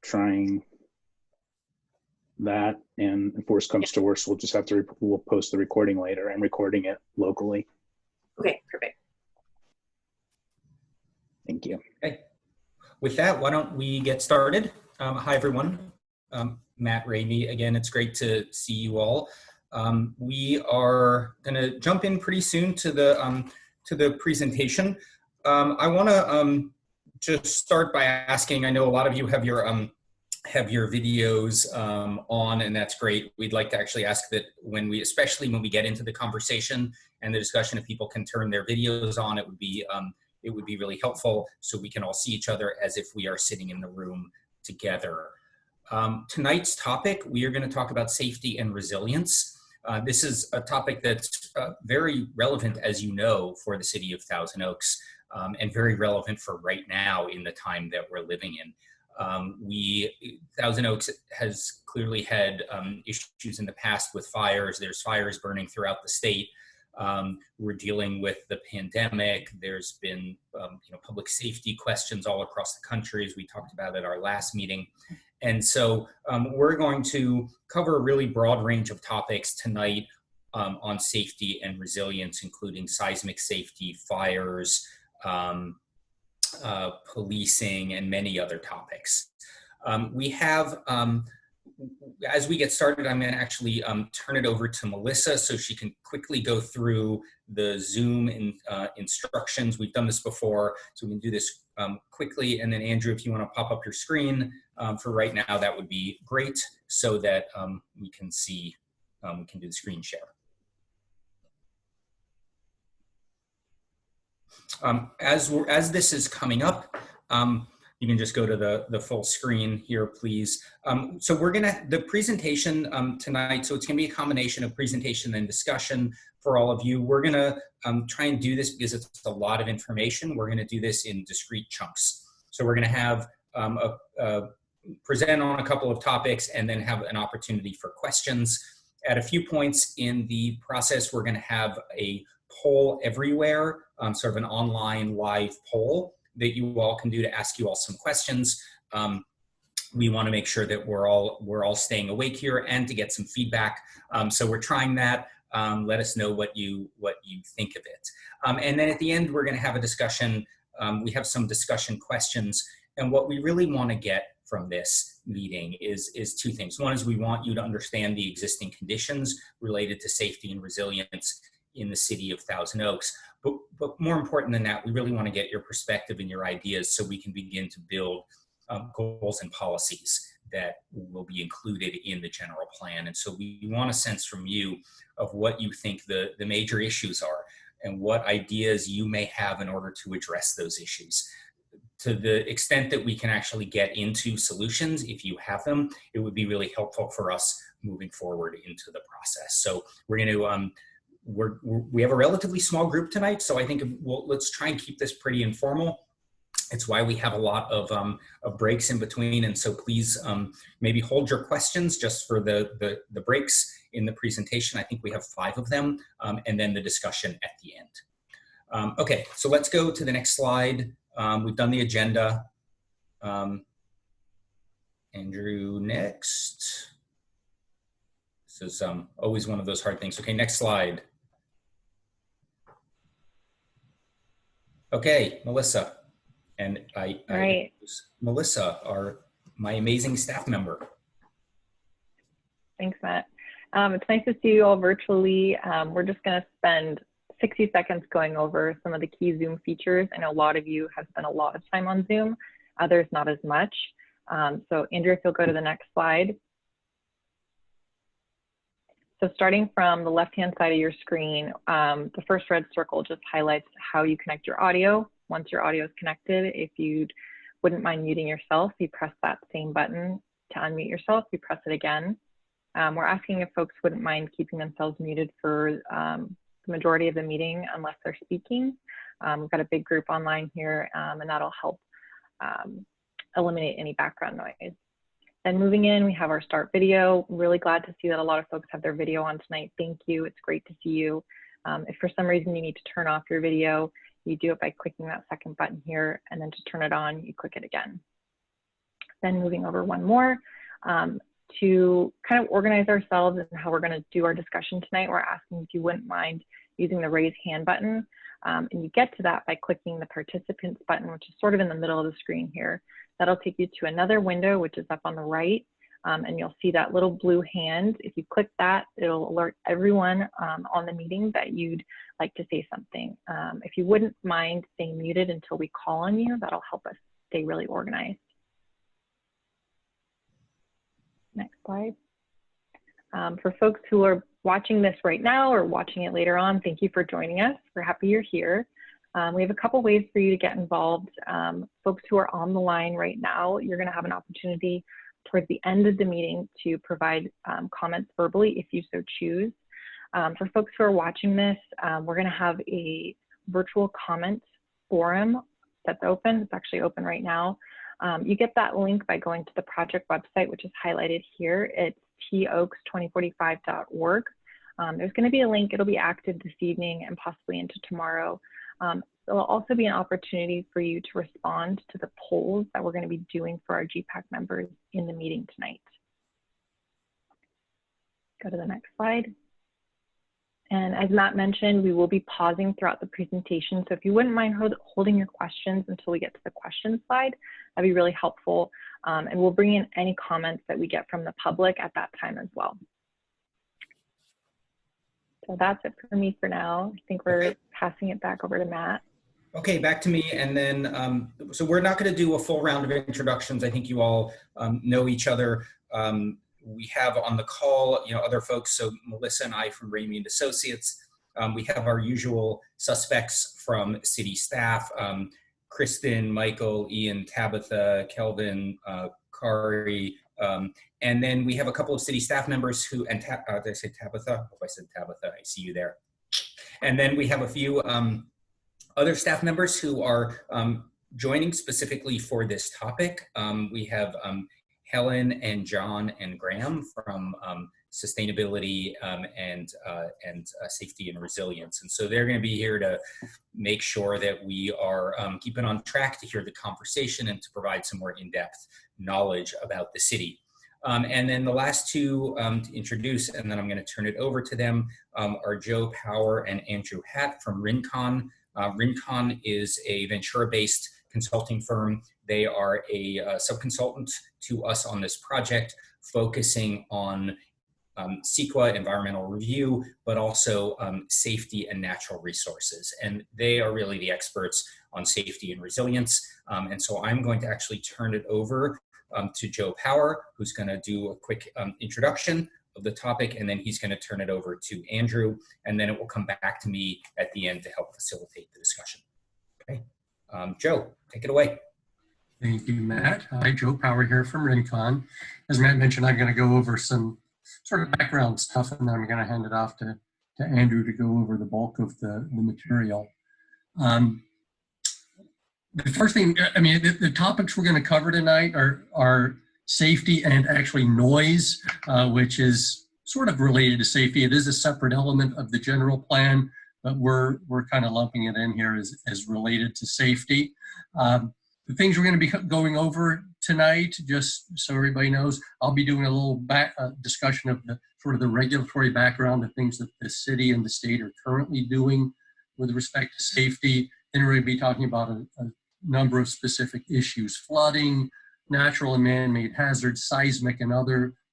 trying that, and if worse comes to worse, we'll just have to we'll post the recording later. I'm recording it locally. Okay, perfect. Thank you. Okay. With that, why don't we get started? Hi, everyone. Matt Ramey again. It's great to see you all. We are going to jump in pretty soon to the presentation. I want to just start by asking. I know a lot of you have your videos on, and that's great. We'd like to actually ask that especially when we get into the conversation and the discussion, if people can turn their videos on, it would be really helpful, so we can all see each other as if we are sitting in the room together. Tonight's topic, we are going to talk about safety and resilience. This is a topic that's very relevant, as you know, for the city of Thousand Oaks, and very relevant for right now in the time that we're living in. Thousand Oaks has clearly had issues in the past with fires. There's fires burning throughout the state. We're dealing with the pandemic. There's been public safety questions all across the country, as we talked about at our last meeting. And so we're going to cover a really broad range of topics tonight on safety and resilience, including seismic safety, fires, policing, and many other topics. We have, as we get started, I'm going to actually turn it over to Melissa so she can quickly go through the Zoom instructions. We've done this before, so we can do this quickly. And then Andrew, if you want to pop up your screen for right now, that would be great, so that we can see, we can do the screen share. As this is coming up, you can just go to the full screen here, please. So the presentation tonight, so it's gonna be a combination of presentation and discussion for all of you. We're gonna try and do this because it's a lot of information. We're gonna do this in discrete chunks. So we're gonna have present on a couple of topics and then have an opportunity for questions. At a few points in the process, we're gonna have a poll everywhere, sort of an online live poll that you all can do to ask you all some questions. We want to make sure that we're all staying awake here and to get some feedback. So we're trying that. Let us know what you think of it. And then at the end, we're going to have a discussion. We have some discussion questions, and what we really want to get from this meeting is two things. One is we want you to understand the existing conditions related to safety and resilience in the city of Thousand Oaks. But more important than that, we really want to get your perspective and your ideas so we can begin to build goals and policies that will be included in the general plan. And so we want a sense from you of what you think the major issues are and what ideas you may have in order to address those issues. To the extent that we can actually get into solutions, if you have them, it would be really helpful for us moving forward into the process. So we're going to we have a relatively small group tonight, so I think let's try and keep this pretty informal. It's why we have a lot of breaks in between, and so please maybe hold your questions just for the breaks in the presentation. I think we have 5 of them, and then the discussion at the end. Okay, so let's go to the next slide. We've done the agenda. Andrew, next. This is always one of those hard things. Okay, next slide. Okay, Melissa. And I introduce Melissa, my amazing staff member. Thanks, Matt. It's nice to see you all virtually. We're just going to spend 60 seconds going over some of the key Zoom features. I know a lot of you have spent a lot of time on Zoom, others not as much. So Andrew, if you'll go to the next slide. So starting from the left-hand side of your screen, the first red circle just highlights how you connect your audio. Once your audio is connected, if you wouldn't mind muting yourself, you press that same button to unmute yourself, you press it again. We're asking if folks wouldn't mind keeping themselves muted for the majority of the meeting unless they're speaking. We've got a big group online here, and that'll help eliminate any background noise. Then moving in, we have our start video. Really glad to see that a lot of folks have their video on tonight. Thank you, it's great to see you. If for some reason you need to turn off your video, you do it by clicking that second button here, and then to turn it on, you click it again. then moving over one more to kind of organize ourselves and how we're going to do our discussion tonight. We're asking if you wouldn't mind using the raise hand button. And you get to that by clicking the participants button, which is sort of in the middle of the screen here. That'll take you to another window, which is up on the right. And you'll see that little blue hand. If you click that, it'll alert everyone on the meeting that you'd like to say something. If you wouldn't mind staying muted until we call on you, that'll help us stay really organized. Next slide. For folks who are watching this right now or watching it later on, thank you for joining us. We're happy you're here. We have a couple ways for you to get involved. Folks who are on the line right now, you're going to have an opportunity towards the end of the meeting to provide comments verbally if you so choose. For folks who are watching this, we're going to have a virtual comment forum that's open. It's actually open right now. You get that link by going to the project website, which is highlighted here. It's toaks2045.org. There's going to be a link. It'll be active this evening and possibly into tomorrow. There'll also be an opportunity for you to respond to the polls that we're going to be doing for our GPAC members in the meeting tonight. Go to the next slide. And as Matt mentioned, we will be pausing throughout the presentation. So if you wouldn't mind holding your questions until we get to the question slide, that'd be really helpful. And we'll bring in any comments that we get from the public at that time as well. So that's it for me for now. I think we're passing it back over to Matt. Okay, back to me. And then, so we're not going to do a full round of introductions. I think you all know each other. We have on the call, other folks. So Melissa and I from Ramey and Associates. We have our usual suspects from city staff, Kristen, Michael, Ian, Tabitha, Kelvin, Kari, and then we have a couple of city staff members who, and did I say Tabitha? If I said Tabitha, I see you there. And then we have a few other staff members who are joining specifically for this topic. We have Helen and John and Graham from sustainability and safety and resilience. And so they're going to be here to make sure that we are keeping on track to hear the conversation and to provide some more in-depth knowledge about the city. And then the last two to introduce, and then I'm going to turn it over to them, are Joe Power and Andrew Hatt from Rincon. Rincon is a Ventura-based consulting firm. They are a sub-consultant to us on this project, focusing on CEQA, environmental review, but also safety and natural resources. And they are really the experts on safety and resilience. And so I'm going to actually turn it over to Joe Power, who's going to do a quick introduction of the topic, and then he's going to turn it over to Andrew, and then it will come back to me at the end to help facilitate the discussion. Okay, Joe, take it away. Thank you, Matt. Hi, Joe Power here from Rincon. As Matt mentioned, I'm going to go over some sort of background stuff, and then I'm going to hand it off to Andrew to go over the bulk of the material. The first thing, the topics we're going to cover tonight are safety and actually noise, which is sort of related to safety. It is a separate element of the general plan, but we're kind of lumping it in here as related to safety. The things we're going to be going over tonight, just so everybody knows, I'll be doing a little discussion of the sort of the regulatory background of things that the city and the state are currently doing with respect to safety. Then we're going to be talking about a number of specific issues: flooding, natural and man-made hazards, seismic and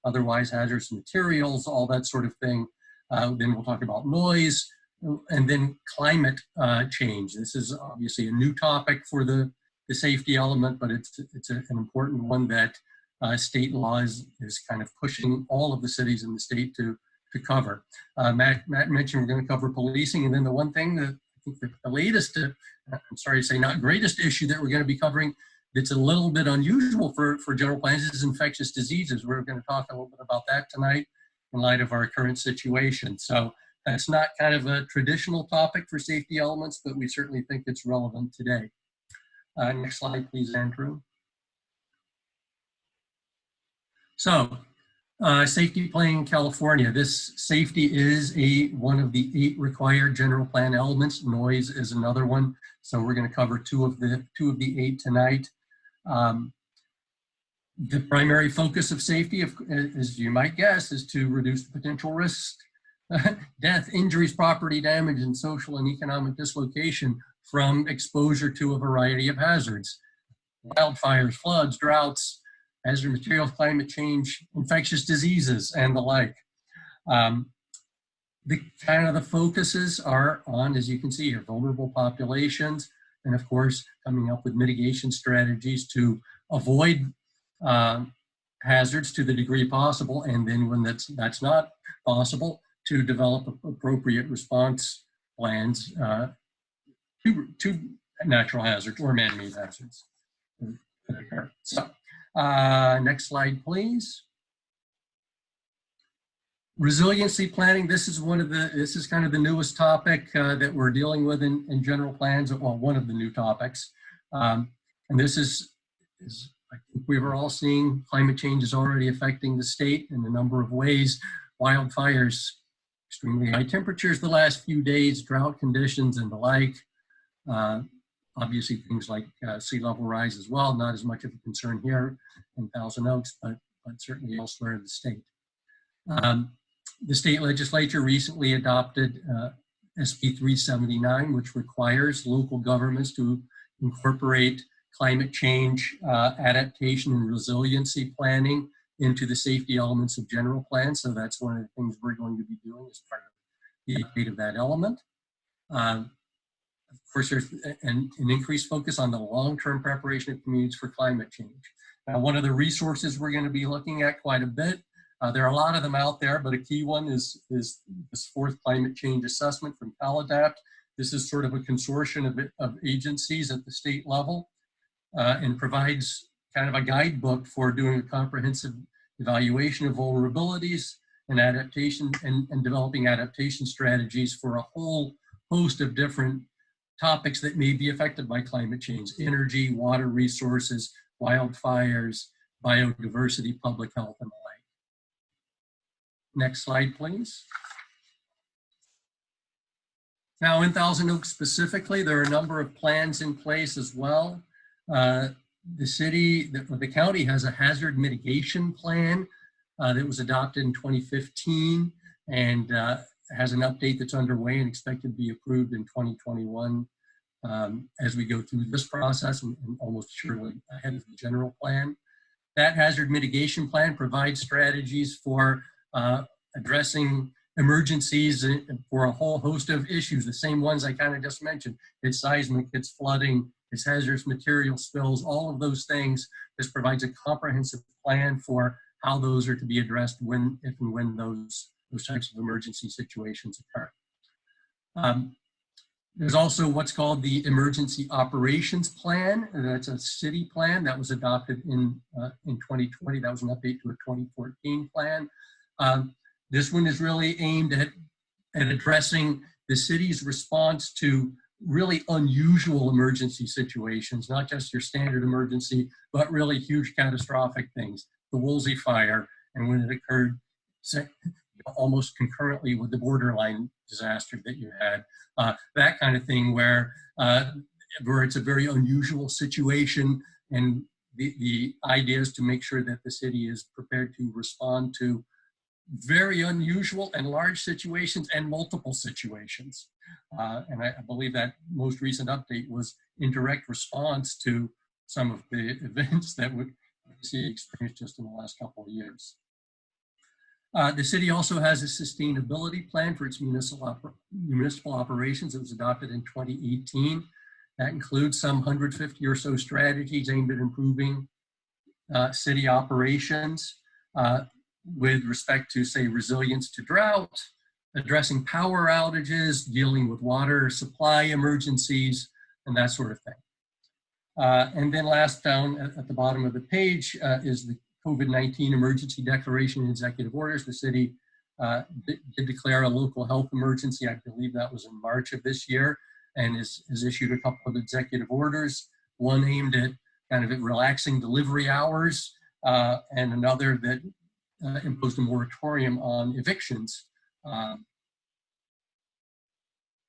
otherwise hazardous materials, all that sort of thing. Then we'll talk about noise, and then climate change. This is obviously a new topic for the safety element, but it's an important one that state law is kind of pushing all of the cities in the state to cover. Matt mentioned we're going to cover policing, and then the one thing that I think the latest, I'm sorry to say not greatest issue that we're going to be covering that's a little bit unusual for general plans is infectious diseases. We're going to talk a little bit about that tonight in light of our current situation. So that's not kind of a traditional topic for safety elements, but we certainly think it's relevant today. Next slide, please, Andrew. So, safety planning in California. This safety is one of the 8 required general plan elements. Noise is another one. So we're going to cover two of the 8 tonight. The primary focus of safety, as you might guess, is to reduce the potential risks, death, injuries, property damage, and social and economic dislocation from exposure to a variety of hazards. Wildfires, floods, droughts, hazardous materials, climate change, infectious diseases, and the like. The focuses are on, as you can see here, vulnerable populations, and of course, coming up with mitigation strategies to avoid hazards to the degree possible, and then when that's not possible, to develop appropriate response plans to natural hazards or man-made hazards that occur. So, next slide, please. Resiliency planning. This is kind of the newest topic that we're dealing with in general plans. Well, one of the new topics, and this is I think we were all seeing climate change is already affecting the state in a number of ways. Wildfires, extremely high temperatures the last few days, drought conditions, and the like. Obviously, things like sea level rise as well. Not as much of a concern here in Thousand Oaks, but certainly elsewhere in the state. The state legislature recently adopted SB 379, which requires local governments to incorporate climate change adaptation and resiliency planning into the safety elements of general plans. So that's one of the things we're going to be doing as part of the update of that element. Of course, there's an increased focus on the long-term preparation of communities for climate change. Now, one of the resources we're going to be looking at quite a bit, there are a lot of them out there, but a key one is this fourth climate change assessment from CalAdapt. This is sort of a consortium of agencies at the state level and provides kind of a guidebook for doing a comprehensive evaluation of vulnerabilities and adaptation and developing adaptation strategies for a whole host of different topics that may be affected by climate change: energy, water resources, wildfires, biodiversity, public health, and the like. Next slide, please. Now, in Thousand Oaks specifically, there are a number of plans in place as well. The county has a hazard mitigation plan that was adopted in 2015 and has an update that's underway and expected to be approved in 2021 as we go through this process and almost surely ahead of the general plan. That hazard mitigation plan provides strategies for addressing emergencies for a whole host of issues, the same ones I kind of just mentioned. It's seismic, it's flooding, it's hazardous material spills, all of those things. This provides a comprehensive plan for how those are to be addressed if and when those types of emergency situations occur. There's also what's called the Emergency Operations Plan. That's a city plan that was adopted in 2020. That was an update to a 2014 plan. This one is really aimed at addressing the city's response to really unusual emergency situations, not just your standard emergency, but really huge catastrophic things. The Woolsey fire, and when it occurred almost concurrently with the borderline disaster that you had, that kind of thing where it's a very unusual situation, and the idea is to make sure that the city is prepared to respond to very unusual and large situations and multiple situations. And I believe that most recent update was in direct response to some of the events that the city experienced just in the last couple of years. The city also has a sustainability plan for its municipal operations. It was adopted in 2018. That includes some 150 or so strategies aimed at improving city operations with respect to, say, resilience to drought, addressing power outages, dealing with water supply emergencies, and that sort of thing. And then last down at the bottom of the page is the COVID-19 emergency declaration and executive orders. The city did declare a local health emergency. I believe that was in March of this year, and has issued a couple of executive orders, one aimed at kind of relaxing delivery hours, and another that imposed a moratorium on evictions.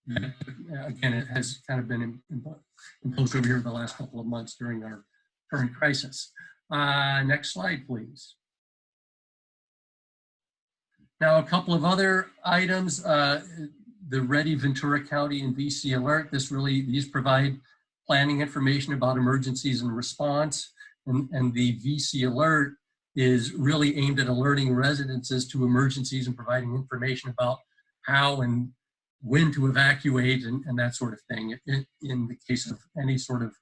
Again, it has kind of been imposed over here the last couple of months during our current crisis. Next slide, please. Now, a couple of other items, the Ready Ventura County and VC Alert. These provide planning information about emergencies and response. And the VC Alert is really aimed at alerting residents as to emergencies and providing information about how and when to evacuate and that sort of thing in the case of any sort of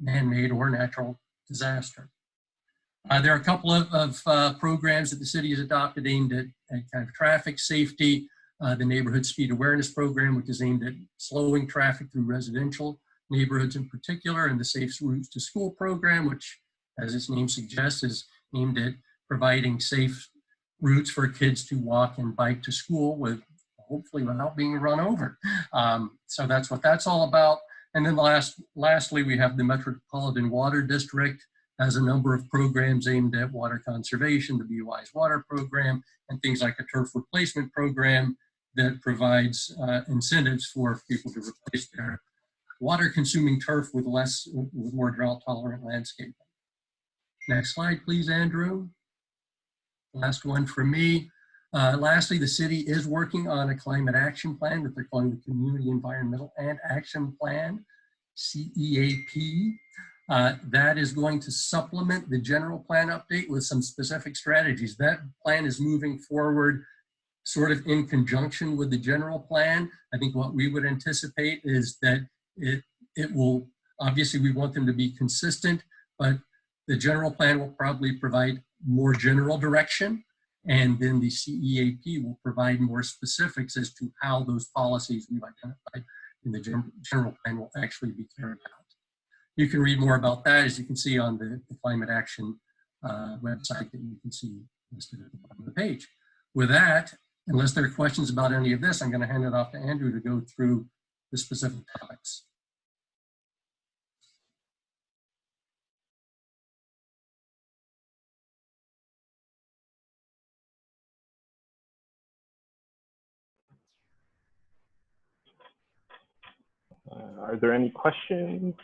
man-made or natural disaster. There are a couple of programs that the city has adopted aimed at kind of traffic safety. The Neighborhood Speed Awareness Program, which is aimed at slowing traffic through residential neighborhoods in particular, and the Safe Routes to School program, which, as its name suggests, is aimed at providing safe routes for kids to walk and bike to school hopefully without being run over. So that's what that's all about. And then lastly, we have the Metropolitan Water District has a number of programs aimed at water conservation, the Be Wise Water Program, and things like a turf replacement program that provides incentives for people to replace their water-consuming turf with more drought-tolerant landscaping. Next slide, please, Andrew. Last one for me. Lastly, the city is working on a climate action plan that they're calling the Community Environmental and Action Plan, CEAP. That is going to supplement the general plan update with some specific strategies. That plan is moving forward sort of in conjunction with the general plan. I think what we would anticipate is that it will, obviously we want them to be consistent, but the general plan will probably provide more general direction, and then the CEAP will provide more specifics as to how those policies we've identified in the general plan will actually be carried out. You can read more about that, as you can see on the Climate Action website that you can see listed at the bottom of the page. With that, unless there are questions about any of this, I'm going to hand it off to Andrew to go through the specific topics. Are there any questions?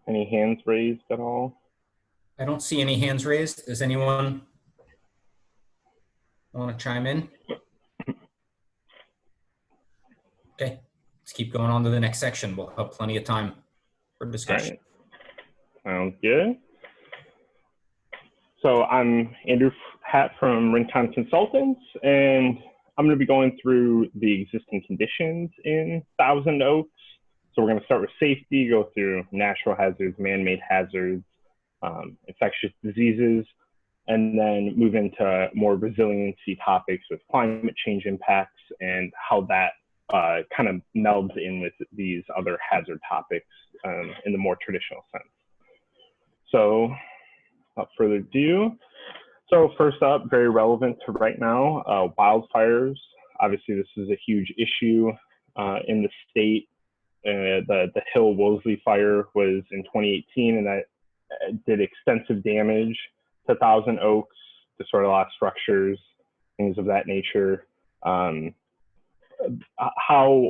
Any hands raised at all? I don't see any hands raised. Does anyone want to chime in? Okay, let's keep going on to the next section. We'll have plenty of time for discussion. All right. Sounds good. So I'm Andrew Hatt from Rincon Consultants, and I'm going to be going through the existing conditions in Thousand Oaks. So we're going to start with safety, go through natural hazards, man-made hazards, infectious diseases, and then move into more resiliency topics with climate change impacts and how that kind of melds in with these other hazard topics in the more traditional sense. So without further ado, so first up, very relevant to right now, wildfires. Obviously, this is a huge issue in the state. The Hill-Woolsey fire was in 2018, and that did extensive damage to Thousand Oaks, to sort of lost structures, things of that nature. How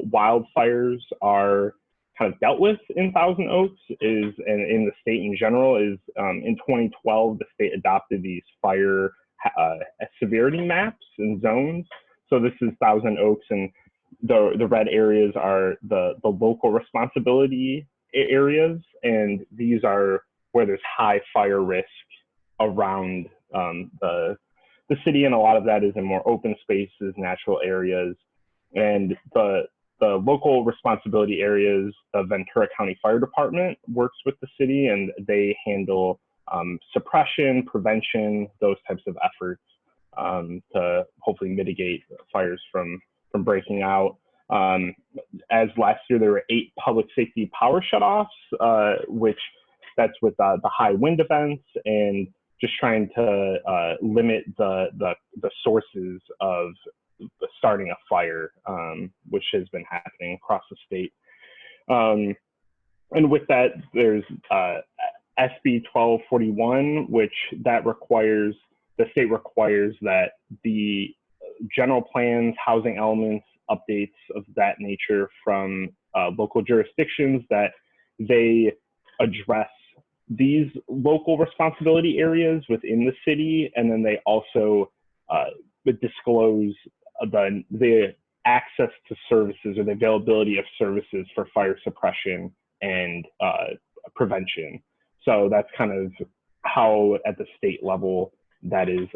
wildfires are kind of dealt with in Thousand Oaks is, and in the state in general, is in 2012, the state adopted these fire severity maps and zones. So this is Thousand Oaks, and the red areas are the local responsibility areas, and these are where there's high fire risk around the city, and a lot of that is in more open spaces, natural areas. And the local responsibility areas, the Ventura County Fire Department works with the city, and they handle suppression, prevention, those types of efforts to hopefully mitigate fires from breaking out. As last year, there were 8 public safety power shutoffs, which that's with the high wind events and just trying to limit the sources of starting a fire, which has been happening across the state. And with that, there's SB 1241, which that requires, the state requires that the general plans, housing elements, updates of that nature from local jurisdictions, that they address these local responsibility areas within the city, and then they also disclose the access to services or the availability of services for fire suppression and prevention. So that's kind of how at the state level that is,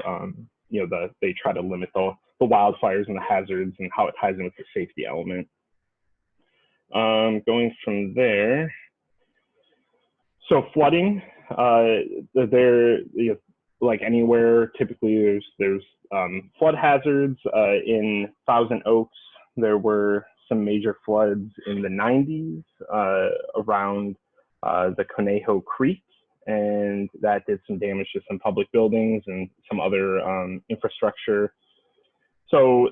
they try to limit the wildfires and the hazards and how it ties in with the safety element. Going from there, so flooding, like anywhere, typically there's flood hazards. In Thousand Oaks, there were some major floods in the 90s around the Conejo Creek, and that did some damage to some public buildings and some other infrastructure. So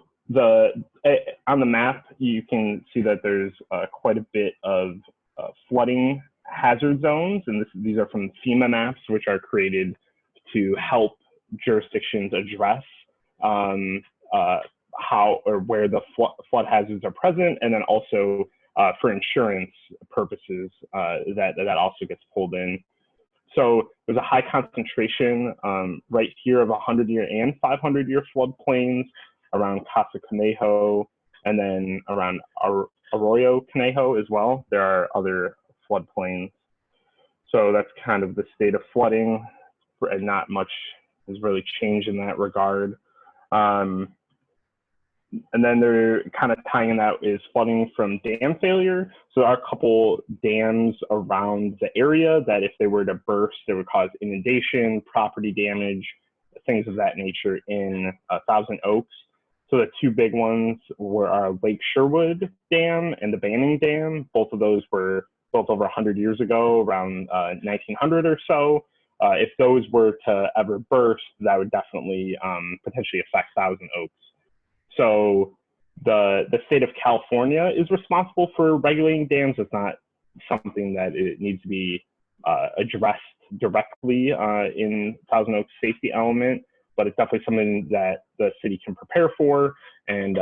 on the map, you can see that there's quite a bit of flooding hazard zones, and these are from FEMA maps, which are created to help jurisdictions address how or where the flood hazards are present, and then also for insurance purposes that also gets pulled in. So there's a high concentration right here of 100-year and 500-year floodplains around Casa Conejo, and then around Arroyo Conejo as well. There are other floodplains. So that's kind of the state of flooding, and not much has really changed in that regard. And then they're kind of tying in that is flooding from dam failure. So there are a couple dams around the area that if they were to burst, they would cause inundation, property damage, things of that nature in Thousand Oaks. So the two big ones were Lake Sherwood Dam and the Banning Dam. Both of those were built over 100 years ago, around 1900 or so. If those were to ever burst, that would definitely potentially affect Thousand Oaks. So the state of California is responsible for regulating dams. It's not something that it needs to be addressed directly in Thousand Oaks safety element, but it's definitely something that the city can prepare for and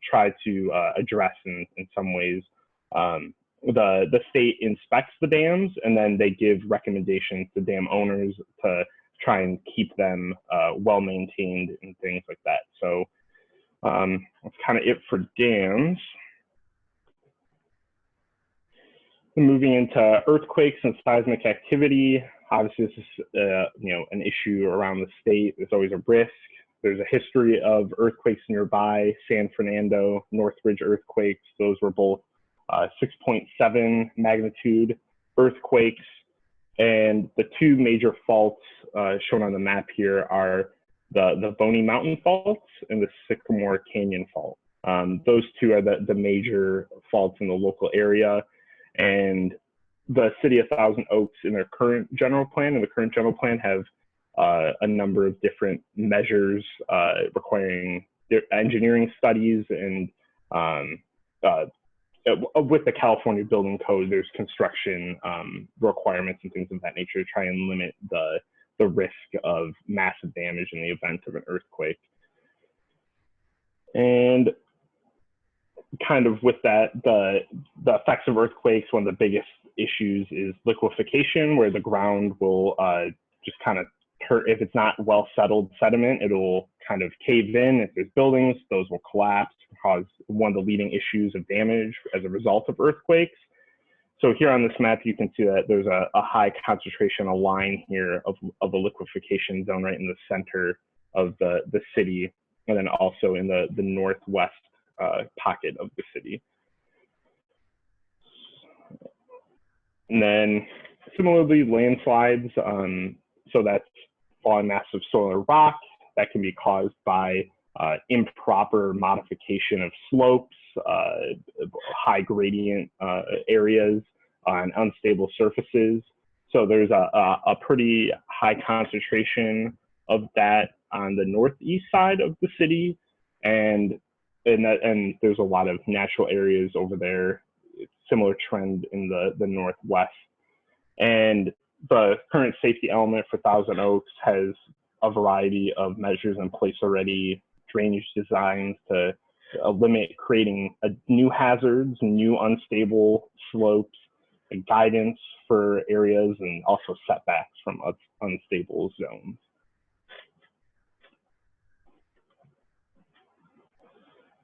try to address in some ways. The state inspects the dams, and then they give recommendations to dam owners to try and keep them well maintained and things like that. So that's kind of it for dams. Moving into earthquakes and seismic activity. Obviously, this is an issue around the state. There's always a risk. There's a history of earthquakes nearby. San Fernando, Northridge earthquakes. Those were both 6.7 magnitude earthquakes. And the two major faults shown on the map here are the Boney Mountain faults and the Sycamore Canyon fault. Those two are the major faults in the local area. And the city of Thousand Oaks in their current general plan have a number of different measures requiring engineering studies, and with the California Building Code, there's construction requirements and things of that nature to try and limit the risk of massive damage in the event of an earthquake. And kind of with that, the effects of earthquakes, one of the biggest issues is liquefaction, where the ground will just kind of if it's not well settled sediment, it'll kind of cave in. If there's buildings, those will collapse, cause one of the leading issues of damage as a result of earthquakes. So here on this map, you can see that there's a high concentration, a line here of a liquefaction zone right in the center of the city, and then also in the northwest pocket of the city. And then similarly, landslides. So that's falling massive soil or rock that can be caused by improper modification of slopes, high gradient areas on unstable surfaces. So there's a pretty high concentration of that on the northeast side of the city, and there's a lot of natural areas over there. Similar trend in the northwest. And the current safety element for Thousand Oaks has a variety of measures in place already, drainage designs to limit creating new hazards, new unstable slopes, guidance for areas, and also setbacks from unstable zones.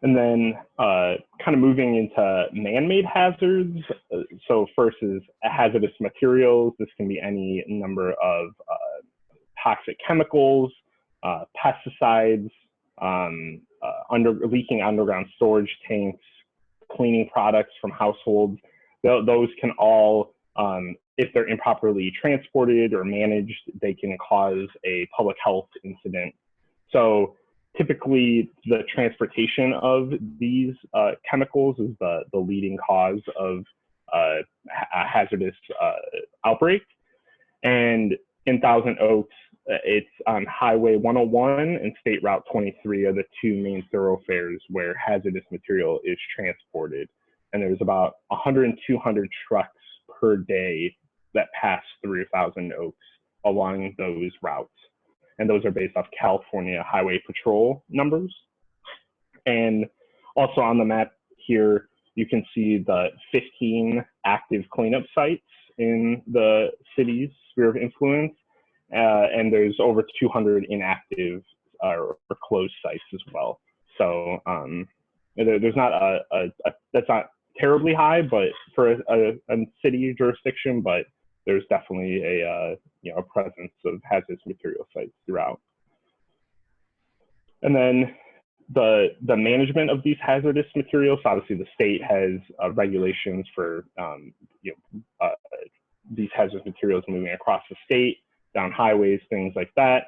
And then kind of moving into man-made hazards. So first is hazardous materials. This can be any number of toxic chemicals, pesticides, leaking underground storage tanks, cleaning products from households. Those can all, if they're improperly transported or managed, they can cause a public health incident. So typically, the transportation of these chemicals is the leading cause of a hazardous outbreak. And in Thousand Oaks, it's on Highway 101 and State Route 23 are the two main thoroughfares where hazardous material is transported. And there's about 100 and 200 trucks per day that pass through Thousand Oaks along those routes. And those are based off California Highway Patrol numbers. And also on the map here, you can see the 15 active cleanup sites in the city's sphere of influence. And there's over 200 inactive or closed sites as well. So there's not that's not terribly high, but for a city jurisdiction, but there's definitely a presence of hazardous material sites throughout. And then the management of these hazardous materials. Obviously, the state has regulations for these hazardous materials moving across the state, down highways, things like that.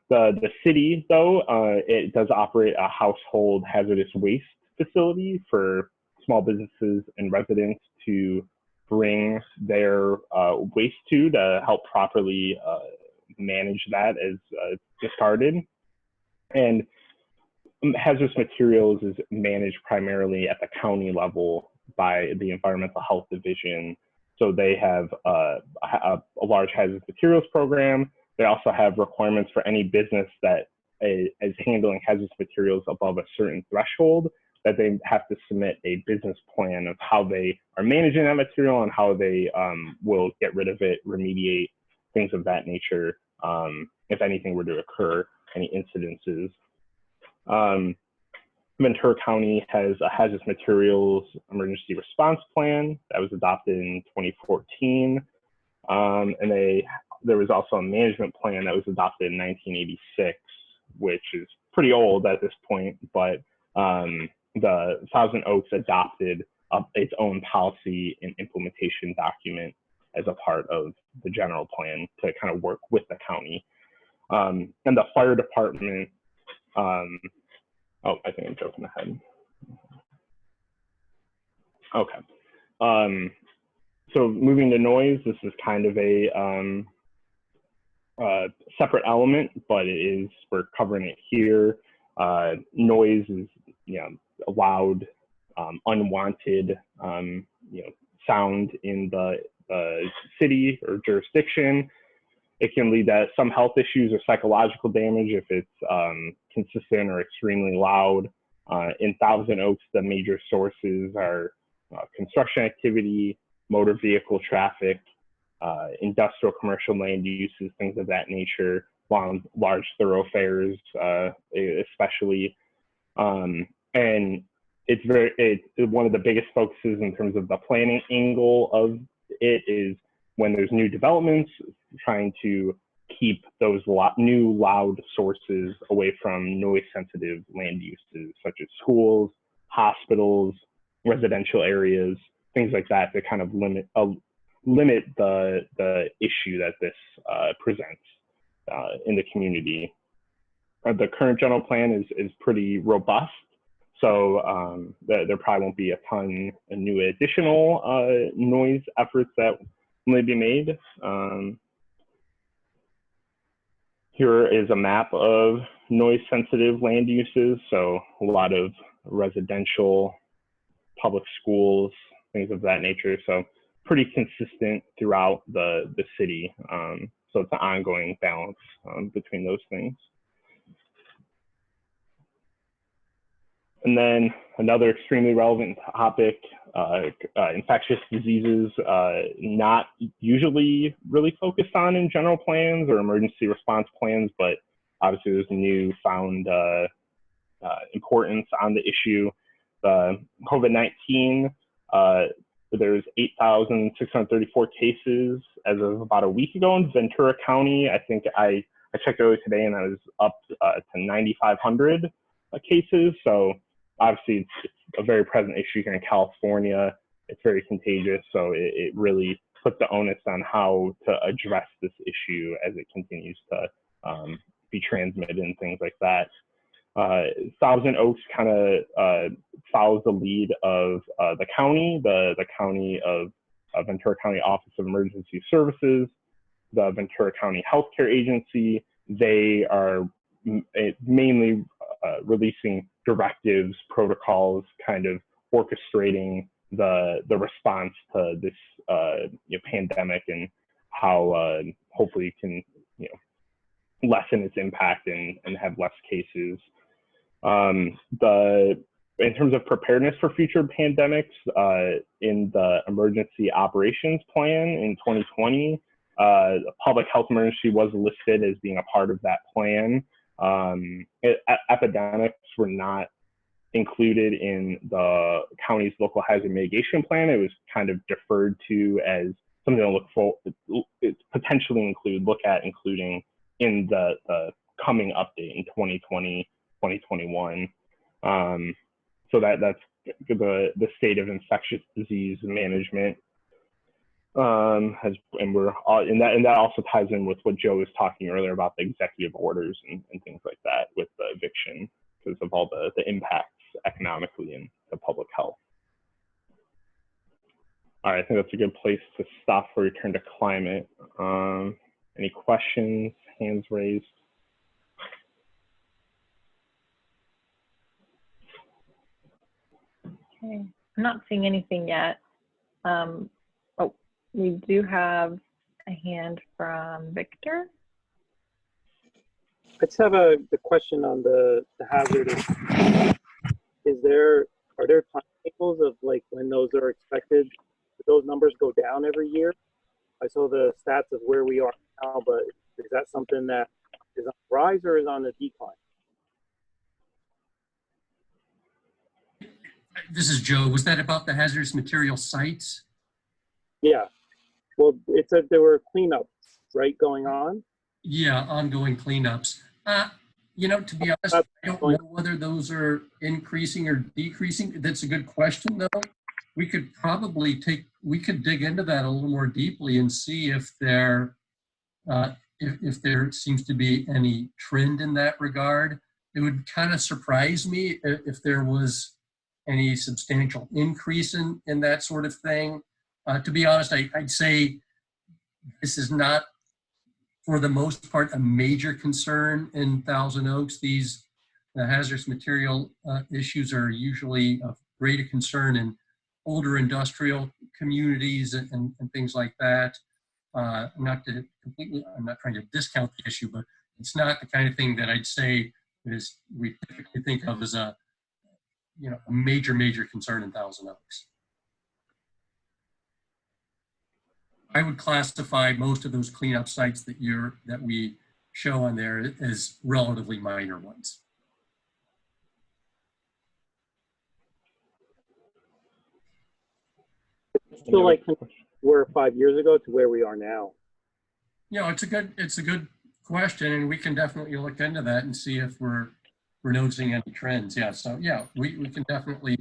The city, though, it does operate a household hazardous waste facility for small businesses and residents to bring their waste to help properly manage that as discarded. And hazardous materials is managed primarily at the county level by the Environmental Health Division. So they have a large hazardous materials program. They also have requirements for any business that is handling hazardous materials above a certain threshold, that they have to submit a business plan of how they are managing that material and how they will get rid of it, remediate, things of that nature, if anything were to occur, any incidences. Ventura County has a hazardous materials emergency response plan that was adopted in 2014. And there was also a management plan that was adopted in 1986, which is pretty old at this point, but the Thousand Oaks adopted its own policy and implementation document as a part of the general plan to kind of work with the county. And the fire department, I think I'm jumping ahead. Okay. So moving to noise, this is kind of a separate element, but we're covering it here. Noise is, a loud, unwanted, sound in the city or jurisdiction. It can lead to some health issues or psychological damage if it's consistent or extremely loud. In Thousand Oaks, the major sources are construction activity, motor vehicle traffic, industrial commercial land uses, things of that nature, large thoroughfares especially. And it's one of the biggest focuses in terms of the planning angle of it is when there's new developments, trying to keep those new loud sources away from noise-sensitive land uses, such as schools, hospitals, residential areas, things like that, to kind of limit the issue that this presents in the community. The current general plan is pretty robust, so there probably won't be a ton of new additional noise efforts that may be made. Here is a map of noise-sensitive land uses, so a lot of residential, public schools, things of that nature. So pretty consistent throughout the city. So it's an ongoing balance between those things. And then another extremely relevant topic infectious diseases, not usually really focused on in general plans or emergency response plans, but obviously there's a newfound importance on the issue. COVID-19, there's 8,634 cases as of about a week ago in Ventura County. I think I checked earlier today and I was up to 9,500 cases. So obviously it's a very present issue here in California. It's very contagious. So it really puts the onus on how to address this issue as it continues to be transmitted and things like that. Thousand Oaks kind of follows the lead of the county, the county of Ventura County Office of Emergency Services, the Ventura County Healthcare Agency. They are mainly releasing directives, protocols, kind of orchestrating the response to this pandemic and how hopefully it can lessen its impact and have less cases. In terms of preparedness for future pandemics, in the emergency operations plan in 2020, a public health emergency was listed as being a part of that plan. Epidemics were not included in the county's local hazard mitigation plan. It was kind of deferred to as something to potentially look at including in the coming update in 2020, 2021. So that's the state of infectious disease management. And that also ties in with what Joe was talking earlier about the executive orders and things like that with the eviction because of all the impacts economically and the public health. All right, I think that's a good place to stop before we turn to climate. Any questions, hands raised? Okay, I'm not seeing anything yet. We do have a hand from Victor. I just have a question on the hazardous. Are there timetables of like when those are expected? Do those numbers go down every year? I saw the stats of where we are now, but is that something that is on the rise or is on the decline? This is Joe. Was that about the hazardous material sites? Yeah. Well, it said there were cleanups, right, going on? Yeah, ongoing cleanups. To be honest, I don't know whether those are increasing or decreasing. That's a good question, though. We could probably dig into that a little more deeply and see if there seems to be any trend in that regard. It would kind of surprise me if there was any substantial increase in that sort of thing. To be honest, I'd say this is not, for the most part, a major concern in Thousand Oaks. The hazardous material issues are usually of greater concern in older industrial communities and things like that. I'm not trying to discount the issue, but it's not the kind of thing that I'd say we typically think of as a major concern in Thousand Oaks. I would classify most of those cleanup sites that we show on there as relatively minor ones. So like where 5 years ago to where we are now? It's a good question, and we can definitely look into that and see if we're noticing any trends. Yeah, so yeah, we can definitely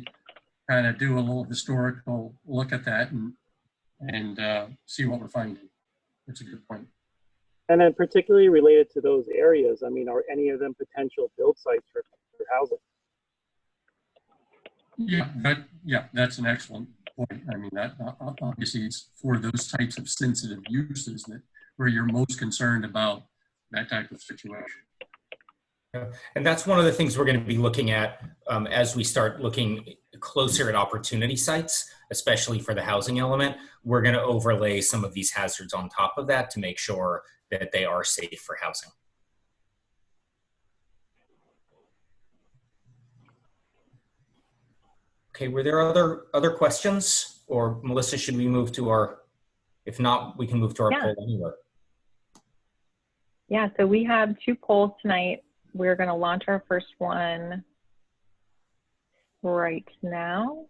kind of do a little historical look at that and see what we're finding. That's a good point. And then particularly related to those areas, I mean, are any of them potential build sites for housing? Yeah, that's an excellent point. I mean, that obviously it's for those types of sensitive uses where you're most concerned about that type of situation. Yeah. And that's one of the things we're going to be looking at as we start looking closer at opportunity sites, especially for the housing element. We're going to overlay some of these hazards on top of that to make sure that they are safe for housing. Okay, were there other questions? Or Melissa, should we move to our, if not, we can move to our poll anywhere. Yeah, so we have 2 polls tonight. We're going to launch our first one right now.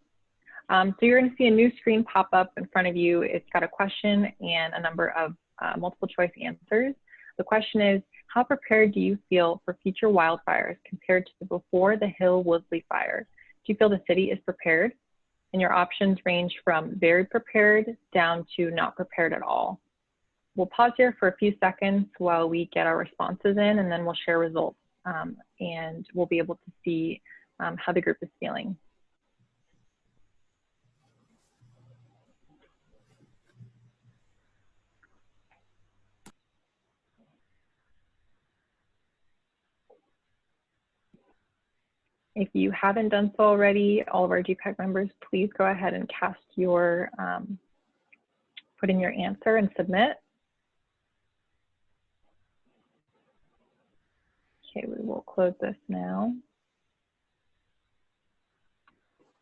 So you're going to see a new screen pop up in front of you. It's got a question and a number of multiple choice answers. The question is, how prepared do you feel for future wildfires compared to before the Hill-Woodley fire? Do you feel the city is prepared? And your options range from very prepared down to not prepared at all. We'll pause here for a few seconds while we get our responses in, and then we'll share results and we'll be able to see how the group is feeling. If you haven't done so already, all of our GPAC members, please go ahead and cast your, put in your answer and submit. Okay, we will close this now.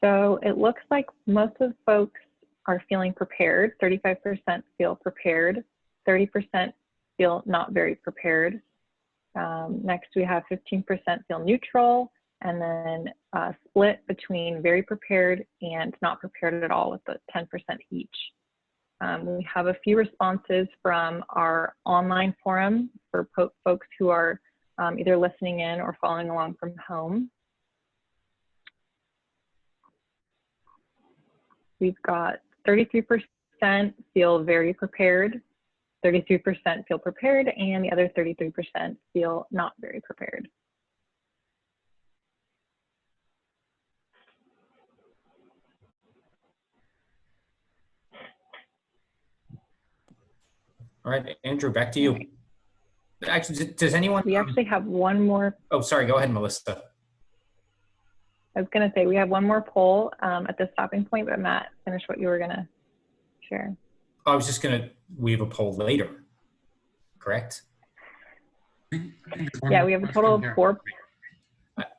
So it looks like most of the folks are feeling prepared. 35% feel prepared. 30% feel not very prepared. Next, we have 15% feel neutral, and then split between very prepared and not prepared at all with the 10% each. We have a few responses from our online forum for folks who are either listening in or following along from home. We've got 33% feel very prepared, 33% feel prepared, and the other 33% feel not very prepared. All right, Andrew, back to you. Actually, does anyone? We actually have one more. Oh, sorry, go ahead, Melissa. I was going to say we have one more poll at the stopping point, but Matt, finish what you were going to share. I was just going to, we have a poll later, correct? Yeah, we have a total of 4.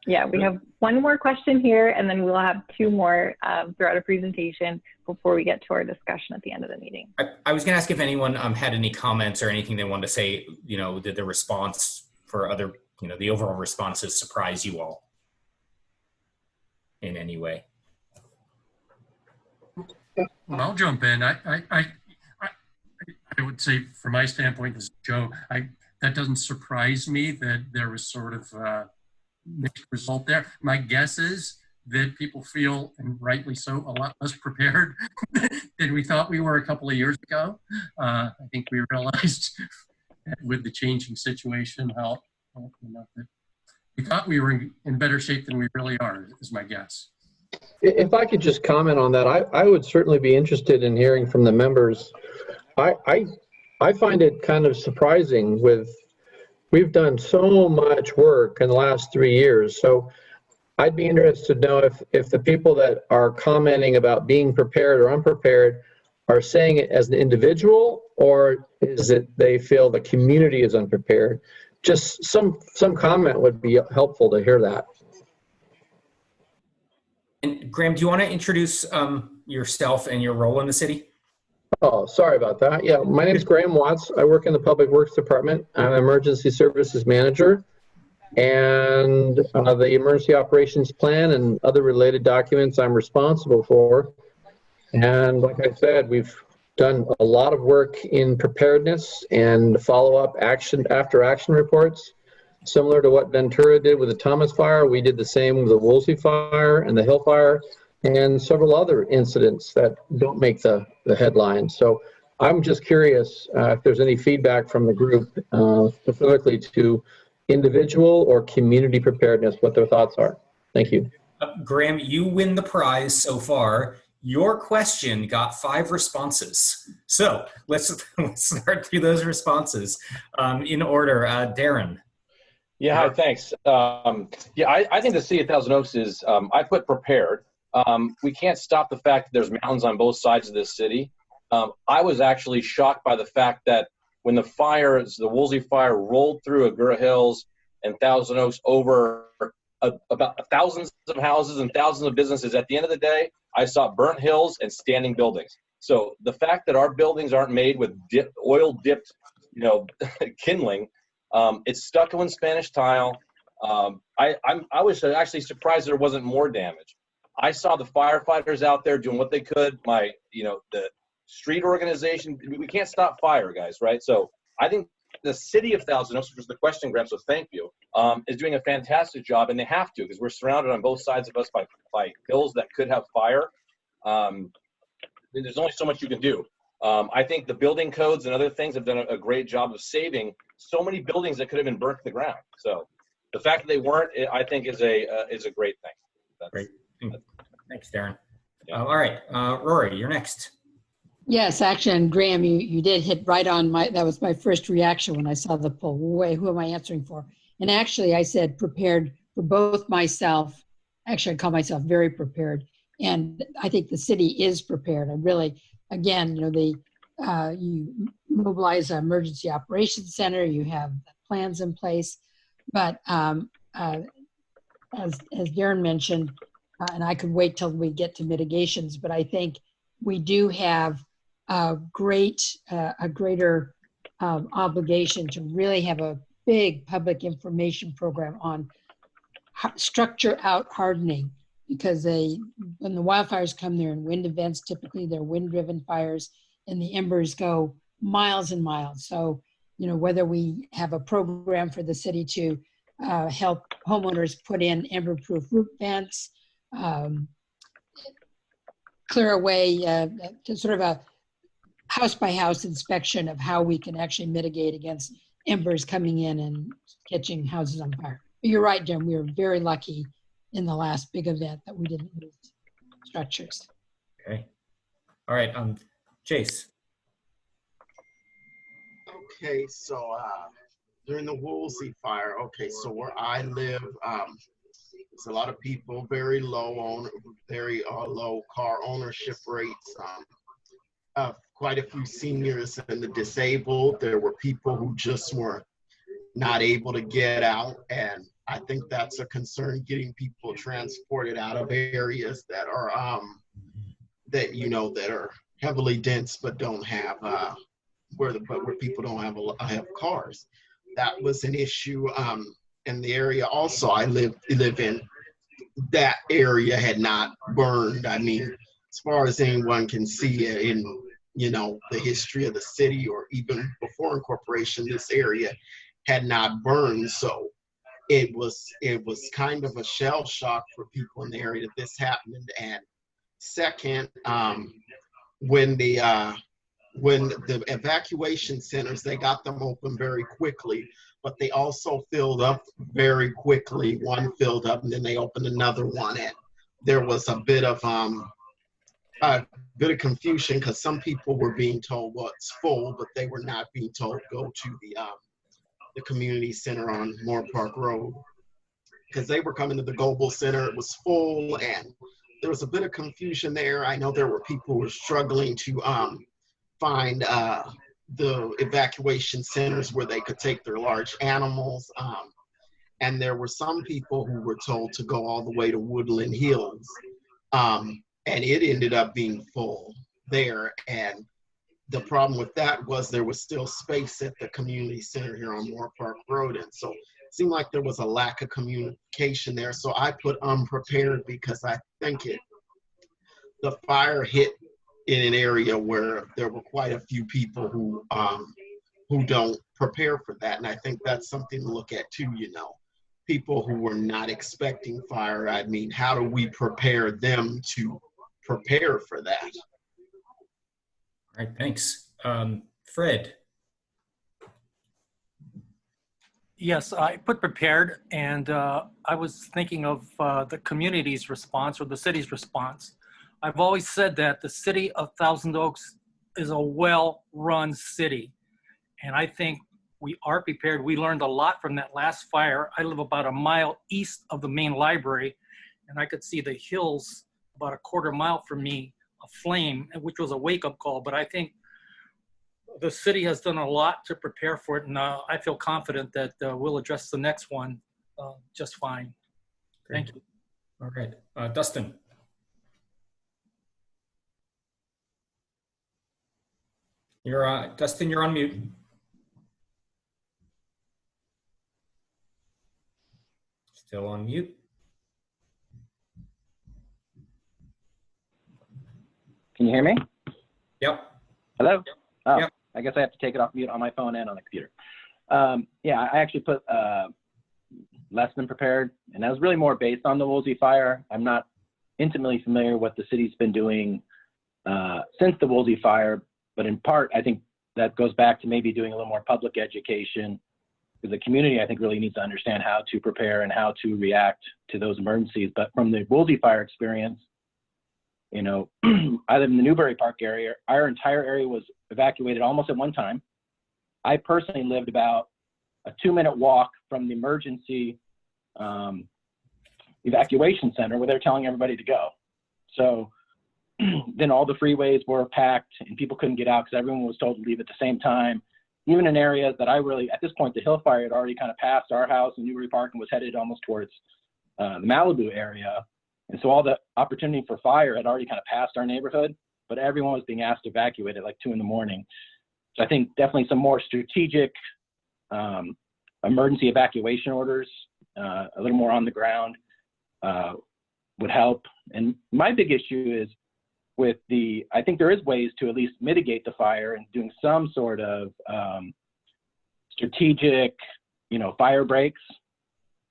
Yeah, we have one more question here, and then we'll have 2 more throughout a presentation before we get to our discussion at the end of the meeting. I was going to ask if anyone had any comments or anything they wanted to say, you know, did the response for other, you know, the overall responses surprise you all in any way? Well, I'll jump in. I would say from my standpoint as Joe, that doesn't surprise me that there was sort of mixed result there. My guess is that people feel, and rightly so, a lot less prepared than we thought we were a couple of years ago. I think we realized with the changing situation how you know, that we thought we were in better shape than we really are, is my guess. If I could just comment on that, I would certainly be interested in hearing from the members. I find it kind of surprising we've done so much work in the last 3 years. So I'd be interested to know if the people that are commenting about being prepared or unprepared are saying it as an individual, or is it they feel the community is unprepared? Just some comment would be helpful to hear that. And Graham, do you want to introduce yourself and your role in the city? Oh, sorry about that. Yeah, my name is Graham Watts. I work in the Public Works Department. I'm an Emergency Services Manager, and the Emergency Operations Plan and other related documents I'm responsible for. And like I said, we've done a lot of work in preparedness and follow-up action after action reports. Similar to what Ventura did with the Thomas Fire, we did the same with the Woolsey Fire and the Hill Fire, and several other incidents that don't make the headlines. So I'm just curious if there's any feedback from the group specifically to individual or community preparedness, what their thoughts are. Thank you. Graham, you win the prize so far. Your question got 5 responses. So let's start through those responses in order. Darren. Yeah, hi, thanks. Yeah, I think the city of Thousand Oaks is, I put prepared. We can't stop the fact that there's mountains on both sides of this city. I was actually shocked by the fact that when the fires, the Woolsey Fire rolled through Agoura Hills and Thousand Oaks over about thousands of houses and thousands of businesses. At the end of the day, I saw burnt hills and standing buildings. So the fact that our buildings aren't made with oil dipped, kindling, it's stucco and Spanish tile. I was actually surprised there wasn't more damage. I saw the firefighters out there doing what they could. The street organization, we can't stop fire, guys, right? So I think the city of Thousand Oaks, which was the question, Graham, so thank you, is doing a fantastic job, and they have to, because we're surrounded on both sides of us by hills that could have fire. There's only so much you can do. I think the building codes and other things have done a great job of saving so many buildings that could have been burnt to the ground. So the fact that they weren't, I think, is a great thing. Great. Thanks, Darren. Yeah. All right, Rory, you're next. Yes, actually, and Graham, you did hit right on that was my first reaction when I saw the poll. Wait, who am I answering for? And actually, I said prepared for both myself. Actually, I call myself very prepared. And I think the city is prepared. I really, again, you mobilize an emergency operations center, you have plans in place. But as Darren mentioned, and I could wait till we get to mitigations, but I think we do have a greater obligation to really have a big public information program on structure out hardening, because when the wildfires come, they're in wind events. Typically, they're wind-driven fires, and the embers go miles and miles. So, whether we have a program for the city to help homeowners put in ember-proof roof vents, clear away to sort of a house-by-house inspection of how we can actually mitigate against embers coming in and catching houses on fire. But you're right, Jim. We were very lucky in the last big event that we didn't lose structures. Okay. All right. Chase. Okay, so during the Woolsey fire, so where I live, there's a lot of people, very low car ownership rates. Quite a few seniors and the disabled. There were people who just were not able to get out, and I think that's a concern, getting people transported out of areas that are that are heavily dense but don't have where people don't have cars. That was an issue in the area. Also, I live in, that area had not burned. I mean, as far as anyone can see in the history of the city, or even before incorporation, this area had not burned. So it was kind of a shell shock for people in the area that this happened. And second, when the evacuation centers, they got them open very quickly, but they also filled up very quickly. One filled up and then they opened another one, and there was a bit of confusion, because some people were being told, well, it's full, but they were not being told go to the community center on Moore Park Road, because they were coming to the Global Center. It was full, and there was a bit of confusion there. I know there were people who were struggling to find the evacuation centers where they could take their large animals. And there were some people who were told to go all the way to Woodland Hills. And it ended up being full there. And the problem with that was there was still space at the community center here on Moore Park Road. And so it seemed like there was a lack of communication there. So I put unprepared, because I think the fire hit in an area where there were quite a few people who don't prepare for that. And I think that's something to look at too, people who were not expecting fire. I mean, how do we prepare them to prepare for that? All right, thanks. Fred. Yes, I put prepared, and I was thinking of the community's response, or the city's response. I've always said that the city of Thousand Oaks is a well-run city, and I think we are prepared. We learned a lot from that last fire. I live about a mile east of the main library, and I could see the hills about a quarter mile from me aflame, which was a wake-up call. But I think the city has done a lot to prepare for it, and I feel confident that we'll address the next one just fine. Thank you. All right, Dustin. Dustin, you're on mute. Still on mute. Can you hear me? Yep. Hello? Oh, Yep. I guess I have to take it off mute on my phone and on the computer. Yeah, I actually put less than prepared, and that was really more based on the Woolsey fire. I'm not intimately familiar what the city's been doing since the Woolsey fire, but in part, I think that goes back to maybe doing a little more public education, because the community, I think, really needs to understand how to prepare and how to react to those emergencies. But from the Woolsey fire experience, you know, I live in the Newbury Park area. Our entire area was evacuated almost at one time. I personally lived about a 2-minute walk from the emergency evacuation center where they're telling everybody to go. So then all the freeways were packed and people couldn't get out because everyone was told to leave at the same time. Even in areas that I really, at this point, the Hill Fire had already kind of passed our house in Newbury Park and was headed almost towards the Malibu area. And so all the opportunity for fire had already kind of passed our neighborhood, but everyone was being asked to evacuate at like 2 in the morning. So I think definitely some more strategic emergency evacuation orders, a little more on the ground would help. And my big issue is with I think there is ways to at least mitigate the fire and doing some sort of strategic, you know, fire breaks.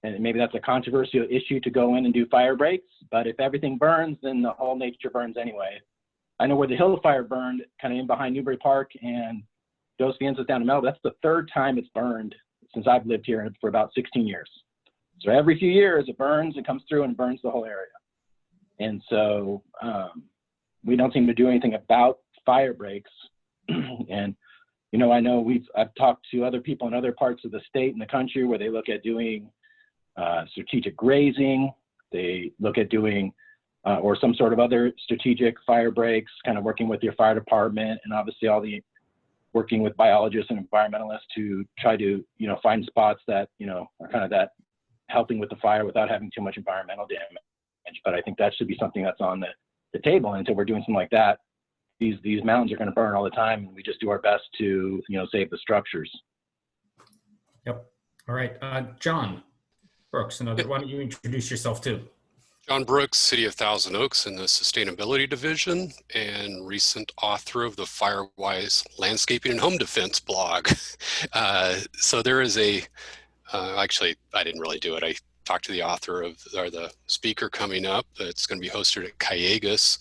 And maybe that's a controversial issue to go in and do fire breaks, but if everything burns, then the whole nature burns anyway. I know where the Hill Fire burned, kind of in behind Newbury Park and Dos Vientos down to Malibu, that's the 3rd time it's burned since I've lived here for about 16 years. So every few years it burns and comes through and burns the whole area. And so we don't seem to do anything about fire breaks. And, you know, I've talked to other people in other parts of the state and the country where they look at doing strategic grazing, they look at doing, or some sort of other strategic fire breaks, kind of working with your fire department and obviously working with biologists and environmentalists to try to, you know, find spots that, you know, are kind of that helping with the fire without having too much environmental damage. But I think that should be something that's on the table. And until we're doing something like that, these mountains are going to burn all the time, and we just do our best to, you know, save the structures. Yep. All right. John Brooks, why don't you introduce yourself too? John Brooks, City of Thousand Oaks in the Sustainability Division and recent author of the Firewise Landscaping and Home Defense blog. So there is actually, I didn't really do it. I talked to the author or the speaker coming up. It's going to be hosted at Callegas,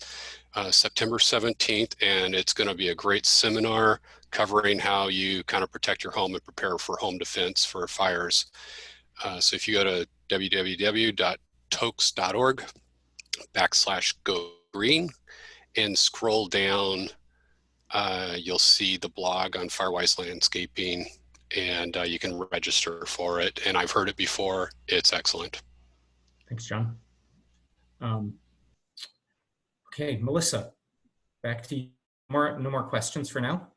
September 17th, and it's going to be a great seminar covering how you kind of protect your home and prepare for home defense for fires. So if you go to www.tokes.org/go-green and scroll down, you'll see the blog on Firewise Landscaping, and you can register for it. And I've heard it before. It's excellent. Thanks, John. Okay, Melissa, back to you. No more questions for now.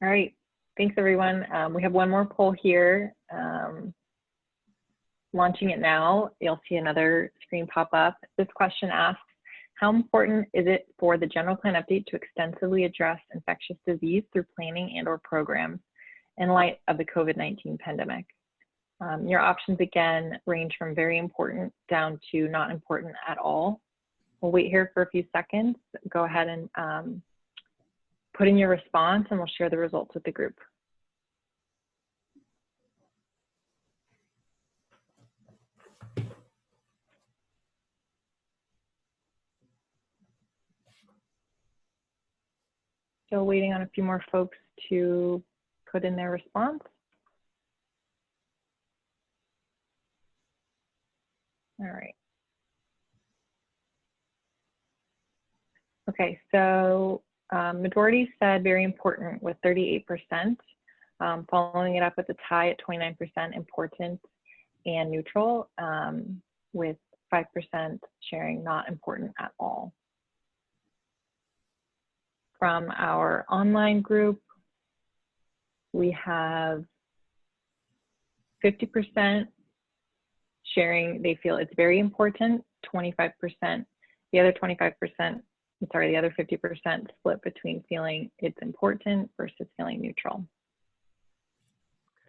All right, thanks everyone. We have one more poll here. Launching it now, you'll see another screen pop up. This question asks, how important is it for the general plan update to extensively address infectious disease through planning and/or programs in light of the COVID-19 pandemic? Your options again range from very important down to not important at all. We'll wait here for a few seconds. Go ahead and put in your response and we'll share the results with the group. Still waiting on a few more folks to put in their response. All right. Okay, so majority said very important with 38%, following it up with a tie at 29% important and neutral, with 5% sharing not important at all. From our online group, we have 50% sharing they feel it's very important, 25%, the other 25%, the other 50% split between feeling it's important versus feeling neutral.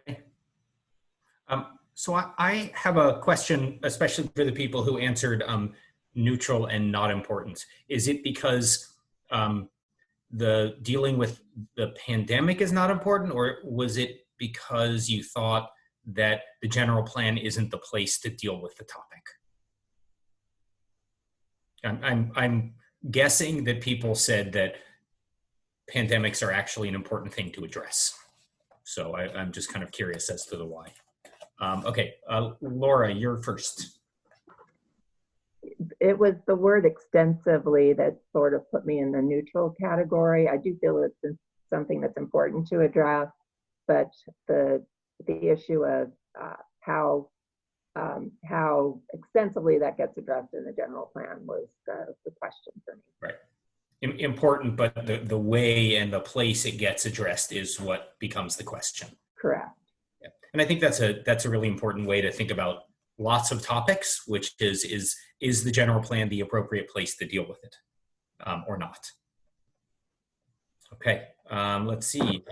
Okay. So I have a question, especially for the people who answered neutral and not important. Is it because the dealing with the pandemic is not important, or was it because you thought that the general plan isn't the place to deal with the topic? I'm guessing that people said that pandemics are actually an important thing to address. So I'm just kind of curious as to the why. Okay, Laura, you're first. It was the word extensively that sort of put me in the neutral category. I do feel it's something that's important to address, but the issue of how extensively that gets addressed in the general plan was the question for me. Right. Important, but the way and the place it gets addressed is what becomes the question. Correct. Yeah. And I think that's a really important way to think about lots of topics, which is the general plan the appropriate place to deal with it or not? Okay, let's see.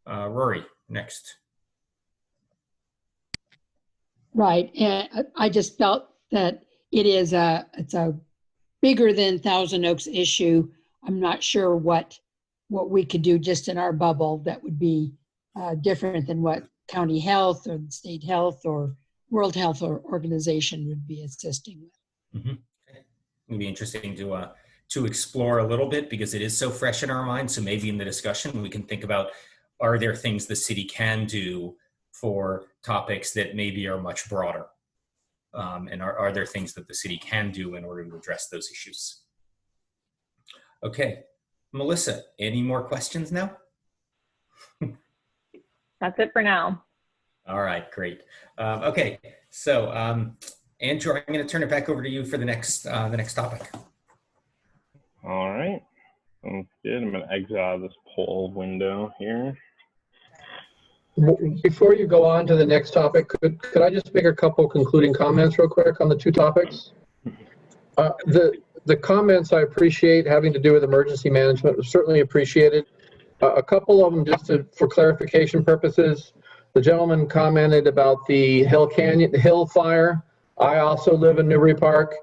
Rory, next. Right, and I just felt that it's a bigger than Thousand Oaks issue. I'm not sure what we could do just in our bubble that would be different than what county health or the state health or World Health Organization would be assisting with. Mm-hmm. Okay. It'd be interesting to explore a little bit because it is so fresh in our minds. So maybe in the discussion we can think about, are there things the city can do for topics that maybe are much broader? And are there things that the city can do in order to address those issues? Okay, Melissa, any more questions now? That's it for now. All right, great. Okay, so Andrew, I'm going to turn it back over to you for the next topic. All right, sounds good. I'm going to exit out of this poll window here. Before you go on to the next topic, could I just make a couple concluding comments real quick on the two topics? The comments I appreciate having to do with emergency management was certainly appreciated. A couple of them just for clarification purposes. The gentleman commented about the Hill fire. I also live in Newbury Park,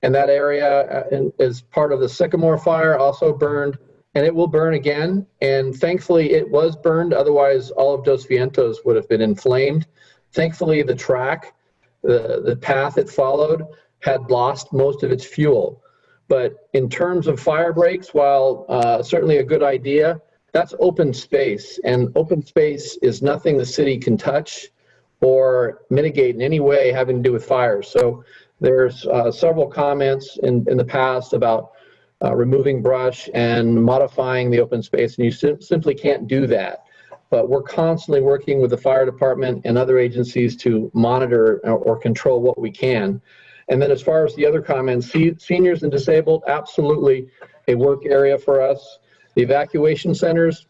and that area is part of the Sycamore fire, also burned. And it will burn again. And thankfully it was burned. Otherwise all of Dos Vientos would have been inflamed. Thankfully the track, the path it followed had lost most of its fuel. But in terms of fire breaks, while certainly a good idea, that's open space. And open space is nothing the city can touch or mitigate in any way having to do with fires. So there's several comments in the past about removing brush and modifying the open space, and you simply can't do that. But we're constantly working with the fire department and other agencies to monitor or control what we can. And then as far as the other comments, seniors and disabled, absolutely a work area for us. The evacuation centers,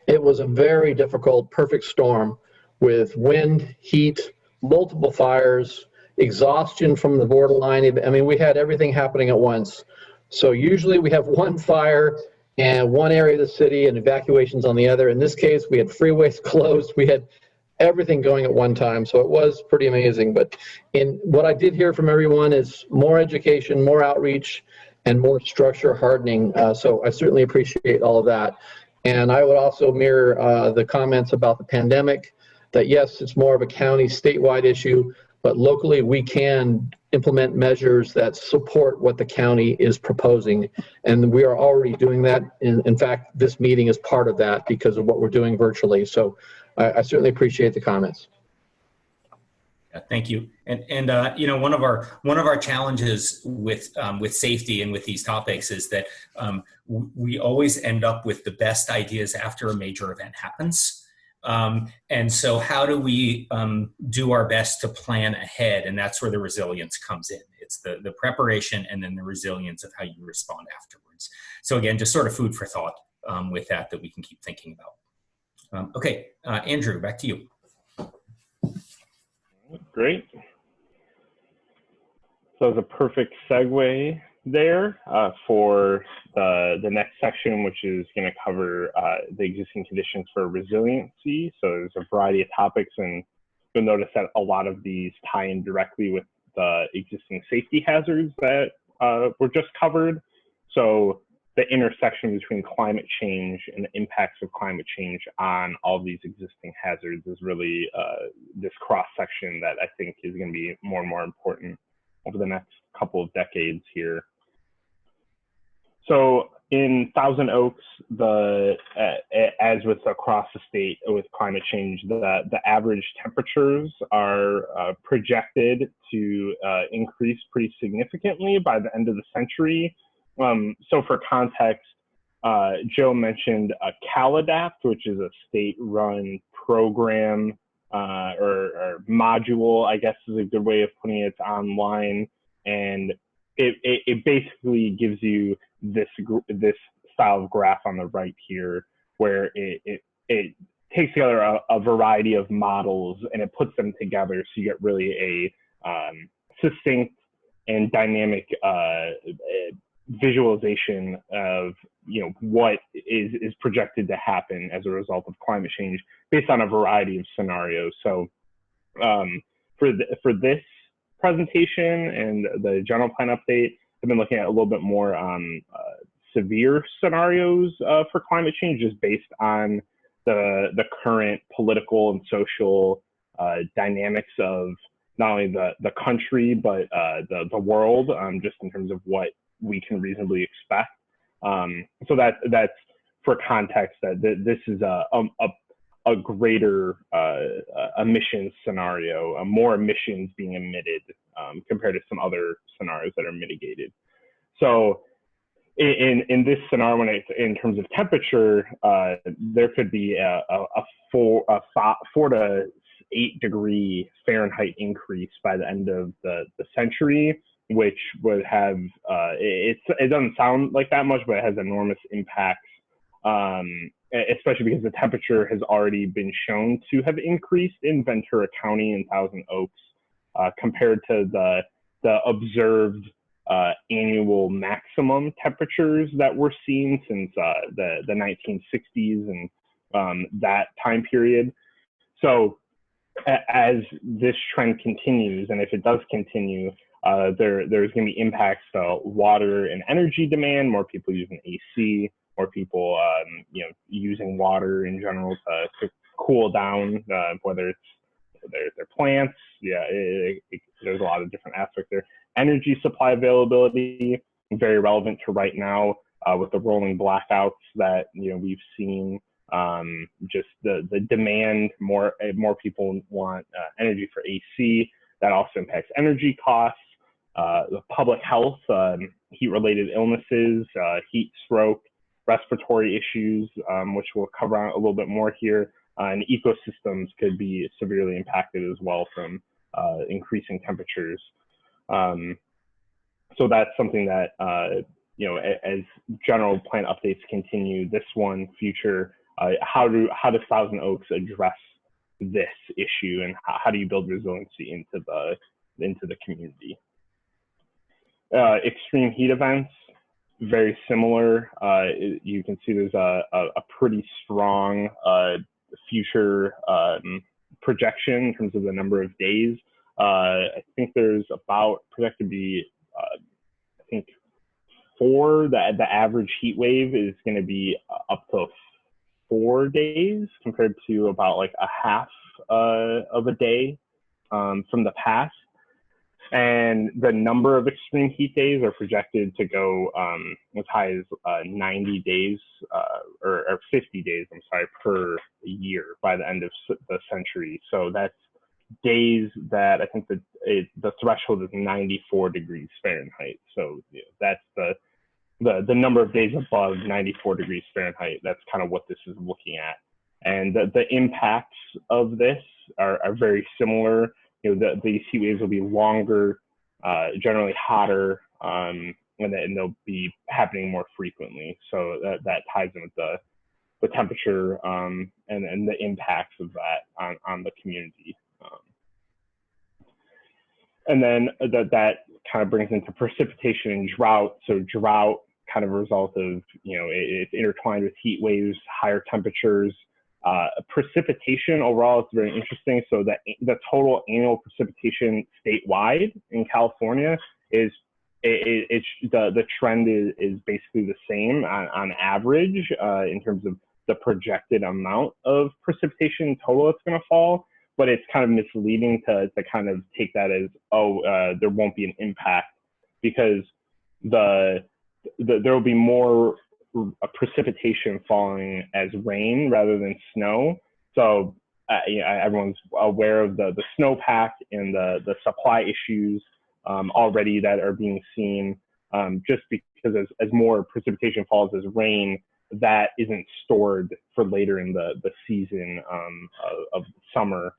it was a very difficult, perfect storm with wind, heat, multiple fires, exhaustion from the borderline. I mean, we had everything happening at once. So usually we have one fire and one area of the city and evacuations on the other. In this case, we had freeways closed. We had everything going at one time. So it was pretty amazing. But in what I did hear from everyone is more education, more outreach, and more structure hardening. So I certainly appreciate all of that. And I would also mirror the comments about the pandemic, that yes, it's more of a county statewide issue, but locally we can implement measures that support what the county is proposing. And we are already doing that. In fact, this meeting is part of that because of what we're doing virtually. So I certainly appreciate the comments. Yeah, thank you. And you know, one of our challenges with safety and with these topics is that we always end up with the best ideas after a major event happens. And so how do we do our best to plan ahead? And that's where the resilience comes in. It's the preparation and then the resilience of how you respond afterwards. So again, just sort of food for thought with that we can keep thinking about. Okay, Andrew, back to you. Great. So it's a perfect segue there for the next section, which is going to cover the existing conditions for resiliency. So there's a variety of topics, and you'll notice that a lot of these tie in directly with the existing safety hazards that were just covered. So the intersection between climate change and the impacts of climate change on all these existing hazards is really this cross section that I think is going to be more and more important over the next couple of decades here. So in Thousand Oaks, as with across the state with climate change, the average temperatures are projected to increase pretty significantly by the end of the century. So for context, Joe mentioned CalAdapt, which is a state-run program or module, I guess is a good way of putting it. It's online, and it basically gives you this style of graph on the right here, where it takes together a variety of models and it puts them together so you get really a succinct and dynamic visualization of what is projected to happen as a result of climate change based on a variety of scenarios. So for this presentation and the general plan update, I've been looking at a little bit more severe scenarios for climate change, just based on the current political and social dynamics of not only the country but the world, just in terms of what we can reasonably expect. So that's for context, that this is a greater emissions scenario, more emissions being emitted compared to some other scenarios that are mitigated. So in this scenario, in terms of temperature, there could be a 4 to 8 degree Fahrenheit increase by the end of the century, which would have, it doesn't sound like that much, but it has enormous impacts, especially because the temperature has already been shown to have increased in Ventura County and Thousand Oaks compared to the observed annual maximum temperatures that we're seeing since the 1960s and that time period. So as this trend continues, and if it does continue, there's going to be impacts to water and energy demand, more people using AC, more people using water in general to cool down, whether it's their plants. There's a lot of different aspects there. Energy supply availability, very relevant to right now with the rolling blackouts that we've seen. Just the demand, more people want energy for AC. That also impacts energy costs, the public health, heat-related illnesses, heat stroke, respiratory issues, which we'll cover on a little bit more here, and ecosystems could be severely impacted as well from increasing temperatures. So that's something that as general plan updates continue, this one, future, how does Thousand Oaks address this issue, and how do you build resiliency into the community? Extreme heat events, very similar. You can see there's a pretty strong future projection in terms of the number of days. I think there's about projected to be, I think, the average heat wave is going to be up to 4 days compared to about like a half of a day from the past. And the number of extreme heat days are projected to go as high as 90 days or 50 days, per year by the end of the century. So that's days that I think the threshold is 94 degrees Fahrenheit. So that's the number of days above 94 degrees Fahrenheit. That's kind of what this is looking at. And the impacts of this are very similar. These heat waves will be longer, generally hotter, and they'll be happening more frequently. So that ties in with the temperature and the impacts of that on the community. And then that kind of brings into precipitation and drought. So drought kind of a result of, it's intertwined with heat waves, higher temperatures. Precipitation overall, it's very interesting. So that the total annual precipitation statewide in California is, the trend is basically the same on average in terms of the projected amount of precipitation total that's going to fall. But it's kind of misleading to kind of take that as, there won't be an impact, because there will be more precipitation falling as rain rather than snow. So everyone's aware of the snowpack and the supply issues already that are being seen, just because as more precipitation falls as rain, that isn't stored for later in the season of summer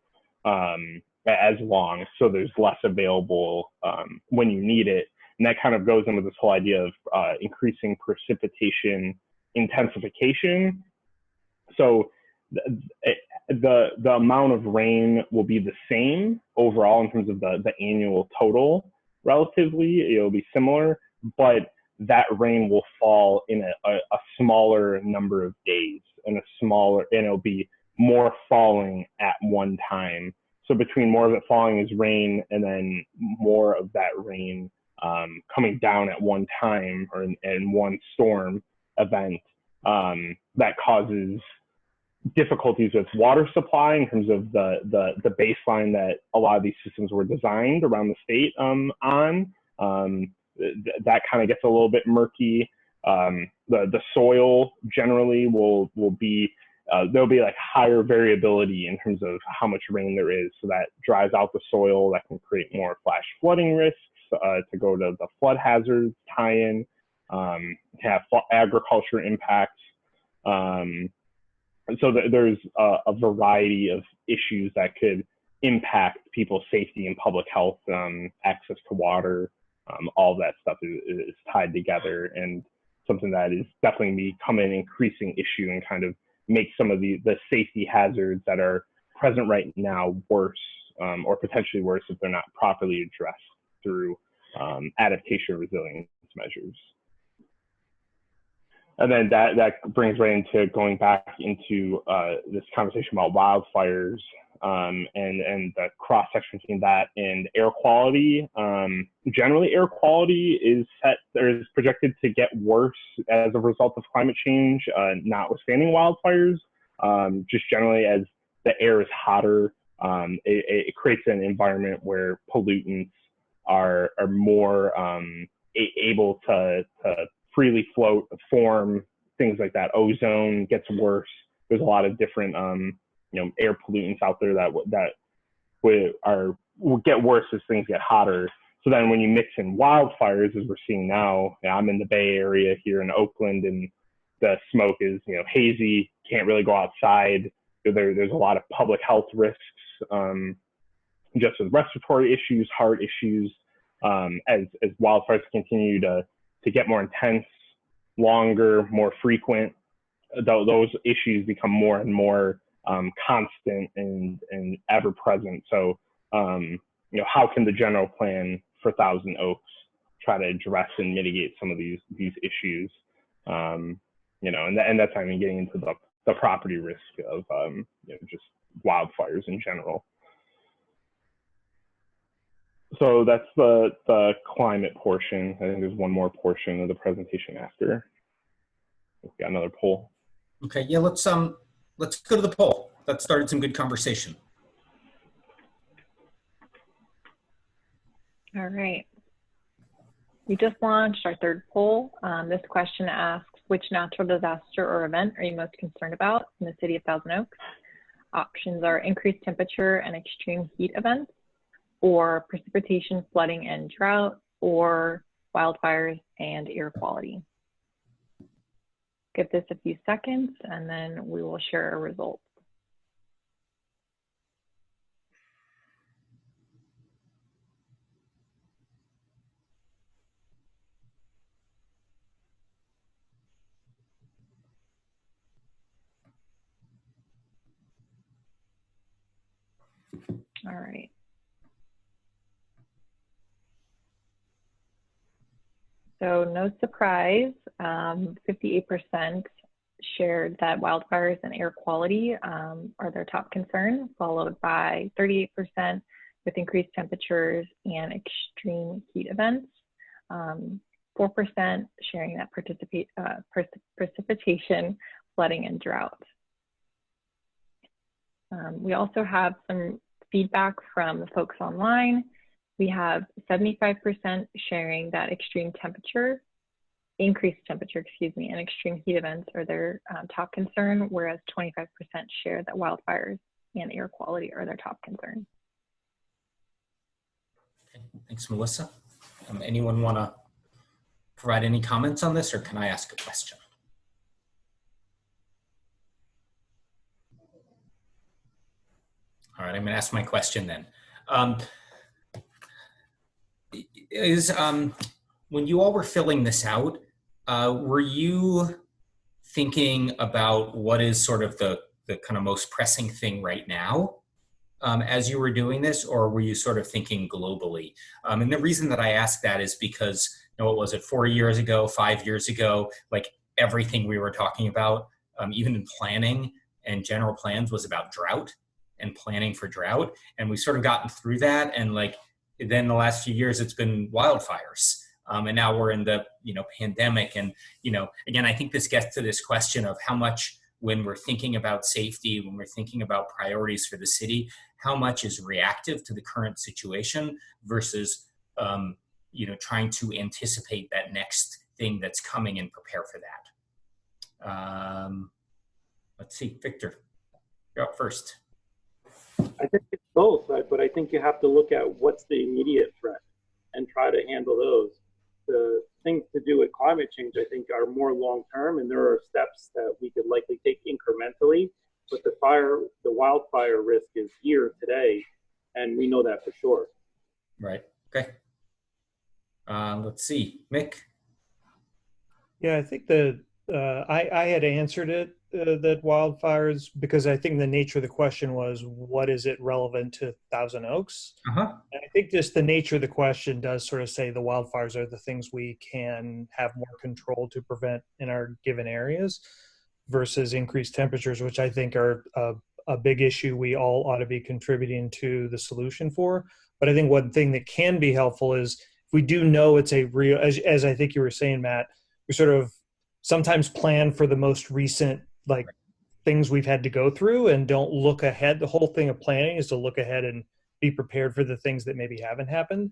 as long. So there's less available when you need it. And that kind of goes into this whole idea of increasing precipitation intensification. So the amount of rain will be the same overall in terms of the annual total. Relatively, it'll be similar, but that rain will fall in a smaller number of days, and it'll be more falling at one time. So between more of it falling as rain and then more of that rain coming down at one time or in one storm event, that causes difficulties with water supply in terms of the baseline that a lot of these systems were designed around the state on. That kind of gets a little bit murky. The soil generally will be, there'll be like higher variability in terms of how much rain there is. So that dries out the soil. That can create more flash flooding risks to go to the flood hazards tie-in, have agriculture impacts. And so there's a variety of issues that could impact people's safety and public health, access to water. All of that stuff is tied together, and something that is definitely becoming an increasing issue and kind of make some of the safety hazards that are present right now worse, or potentially worse if they're not properly addressed through adaptation resilience measures. And then that brings right into going back into this conversation about wildfires and the cross section between that and air quality. Generally, air quality is projected to get worse as a result of climate change, notwithstanding wildfires. Just generally, as the air is hotter, it creates an environment where pollutants are more able to freely float, form, things like that. Ozone gets worse. There's a lot of different air pollutants out there that will get worse as things get hotter. So then when you mix in wildfires, as we're seeing now, I'm in the Bay Area here in Oakland, and the smoke is hazy, can't really go outside. There's a lot of public health risks, just with respiratory issues, heart issues, as wildfires continue to get more intense, longer, more frequent. Those issues become more and more constant and ever present. So, how can the general plan for Thousand Oaks try to address and mitigate some of these issues? And that's not even getting into the property risk of just wildfires in general. So that's the climate portion. I think there's one more portion of the presentation after. We've got another poll. Okay, yeah, let's go to the poll. That started some good conversation. All right. We just launched our third poll. This question asks, which natural disaster or event are you most concerned about in the city of Thousand Oaks? Options are increased temperature and extreme heat events, or precipitation, flooding, and drought, or wildfires and air quality. Give this a few seconds and then we will share our results. All right. So no surprise, 58% shared that wildfires and air quality are their top concern, followed by 38% with increased temperatures and extreme heat events. 4% sharing that precipitation, flooding, and drought. We also have some feedback from the folks online. We have 75% sharing that increased temperature, and extreme heat events are their top concern, whereas 25% share that wildfires and air quality are their top concern. Okay, thanks, Melissa. Anyone want to provide any comments on this, or can I ask a question? All right, I'm going to ask my question then. When you all were filling this out, were you thinking about what is sort of the kind of most pressing thing right now as you were doing this, or were you sort of thinking globally? And the reason that I ask that is because, what was it, 4 years ago, 5 years ago, like everything we were talking about, even in planning and general plans, was about drought and planning for drought. And we've sort of gotten through that. And then the last few years, it's been wildfires. And now we're in the, pandemic. And, again, I think this gets to this question of how much, when we're thinking about safety, when we're thinking about priorities for the city, how much is reactive to the current situation versus, trying to anticipate that next thing that's coming and prepare for that. Let's see, Victor, you're up first. I think it's both, but I think you have to look at what's the immediate threat and try to handle those. The things to do with climate change, I think, are more long-term, and there are steps that we could likely take incrementally, but the wildfire risk is here today, and we know that for sure. Right, okay. Let's see, Mick? Yeah, I think that I had answered it, that wildfires, because I think the nature of the question was, what is it relevant to Thousand Oaks? And I think just the nature of the question does sort of say the wildfires are the things we can have more control to prevent in our given areas versus increased temperatures, which I think are a big issue we all ought to be contributing to the solution for. But I think one thing that can be helpful is if we do know it's a real, as I think you were saying, Matt, we sort of sometimes plan for the most recent things we've had to go through and don't look ahead. The whole thing of planning is to look ahead and be prepared for the things that maybe haven't happened.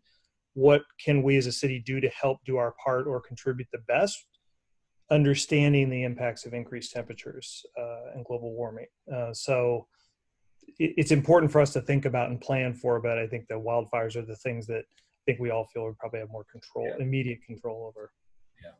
What can we as a city do to help do our part or contribute the best? Understanding the impacts of increased temperatures and global warming. So it's important for us to think about and plan for, but I think the wildfires are the things that I think we all feel we probably have more control, immediate control over.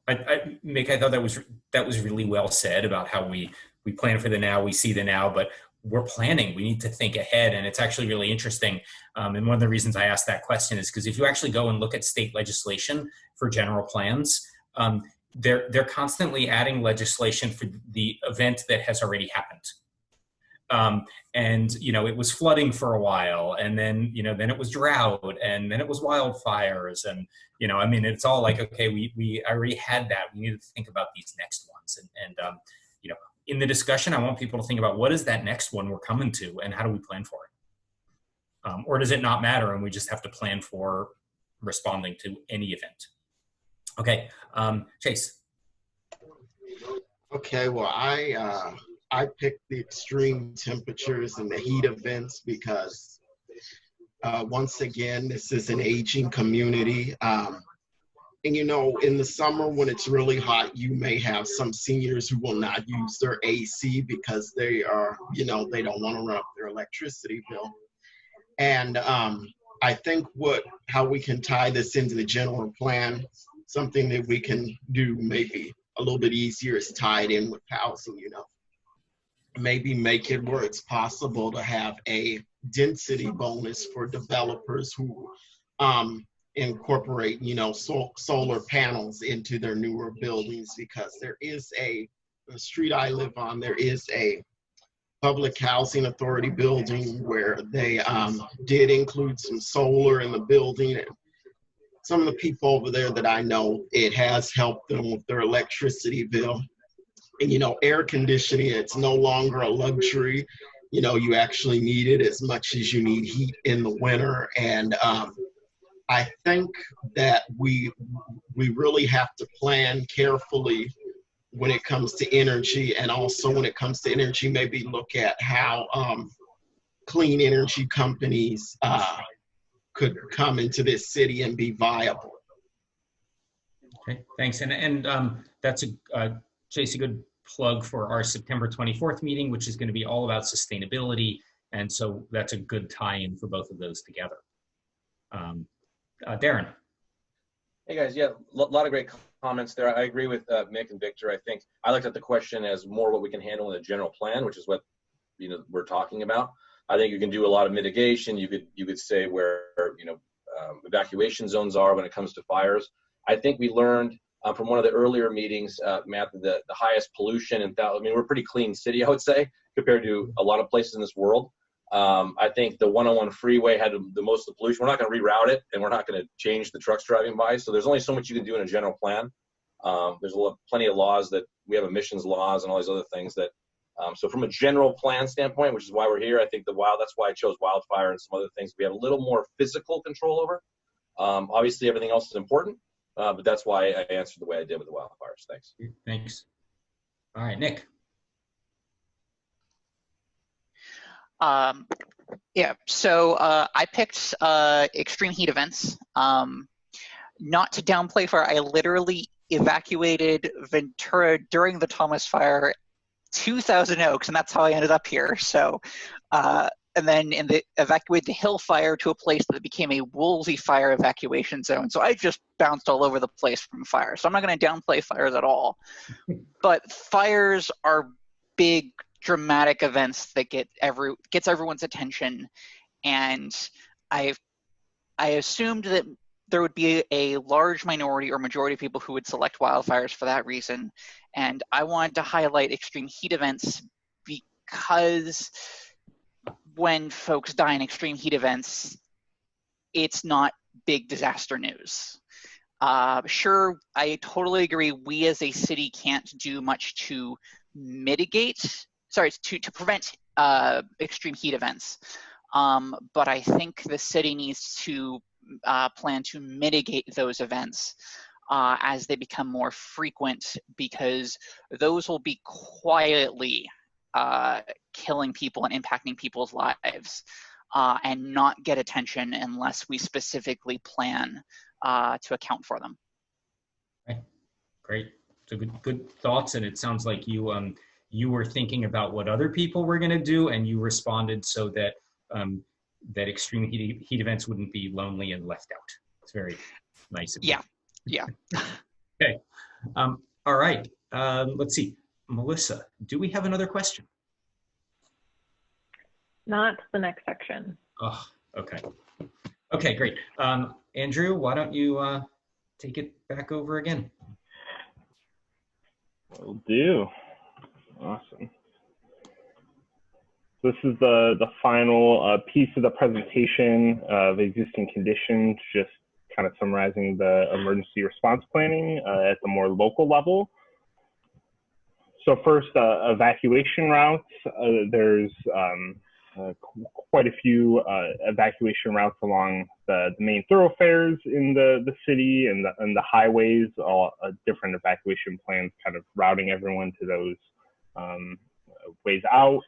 Yeah, Mick, I thought that was really well said about how we plan for the now, we see the now, but we're planning. We need to think ahead, and it's actually really interesting. And one of the reasons I asked that question is because if you actually go and look at state legislation for general plans, they're constantly adding legislation for the event that has already happened. And it was flooding for a while, and then then it was drought, and then it was wildfires, and it's all like, okay, we already had that. We need to think about these next ones, and in the discussion, I want people to think about what is that next one we're coming to, and how do we plan for it, or does it not matter, and we just have to plan for responding to any event? Okay, Chase. Okay, well, I picked the extreme temperatures and the heat events because, once again, this is an aging community. And in the summer when it's really hot, you may have some seniors who will not use their AC because they are, they don't want to run up their electricity bill. And I think how we can tie this into the general plan, something that we can do maybe a little bit easier is tied in with housing, maybe make it where it's possible to have a density bonus for developers who incorporate, solar panels into their newer buildings, because there is the street I live on, there is a public housing authority building where they did include some solar in the building. And some of the people over there that I know, it has helped them with their electricity bill. And, you know, air conditioning, it's no longer a luxury. You know, you actually need it as much as you need heat in the winter. And I think that we really have to plan carefully when it comes to energy, and also when it comes to energy, maybe look at how clean energy companies could come into this city and be viable. Okay, thanks. And that's Chase, a good plug for our September 24th meeting, which is going to be all about sustainability. And so that's a good tie-in for both of those together. Darren. Hey guys, yeah, a lot of great comments there. I agree with Mick and Victor. I think I looked at the question as more what we can handle in the general plan, which is what we're talking about. I think you can do a lot of mitigation. You could say where evacuation zones are when it comes to fires. I think we learned from one of the earlier meetings, Matt, the highest pollution in we're a pretty clean city, I would say, compared to a lot of places in this world. I think the 101 freeway had the most of the pollution. We're not going to reroute it, and we're not going to change the trucks driving by. So there's only so much you can do in a general plan. There's plenty of laws that we have, emissions laws and all these other things that. So from a general plan standpoint, which is why we're here, I think that's why I chose wildfire and some other things we have a little more physical control over. Obviously, everything else is important, but that's why I answered the way I did with the wildfires. Thanks. Thanks. All right, Nick. Yeah, so I picked extreme heat events. Not to downplay fire, I literally evacuated Ventura during the Thomas Fire to Thousand Oaks, and that's how I ended up here. So, and then evacuated the Hill Fire to a place that became a Woolsey Fire evacuation zone. So I just bounced all over the place from fire. So I'm not going to downplay fires at all. But fires are big, dramatic events that gets everyone's attention, and I assumed that there would be a large minority or majority of people who would select wildfires for that reason. And I wanted to highlight extreme heat events because when folks die in extreme heat events, it's not big disaster news. Sure, I totally agree. We as a city can't do much to prevent extreme heat events. But I think the city needs to plan to mitigate those events as they become more frequent, because those will be quietly killing people and impacting people's lives and not get attention unless we specifically plan to account for them. Okay. Great. So good thoughts, and it sounds like you were thinking about what other people were going to do, and you responded so that that extreme heat events wouldn't be lonely and left out. It's very nice of you. Yeah. Okay. All right. Let's see. Melissa, do we have another question? Not the next section. Oh, okay. Okay, great. Andrew, why don't you take it back over again? Will do. Awesome. This is the final piece of the presentation of existing conditions, just kind of summarizing the emergency response planning at the more local level. So first, evacuation routes. There's quite a few evacuation routes along the main thoroughfares in the city and the highways, all different evacuation plans kind of routing everyone to those ways out.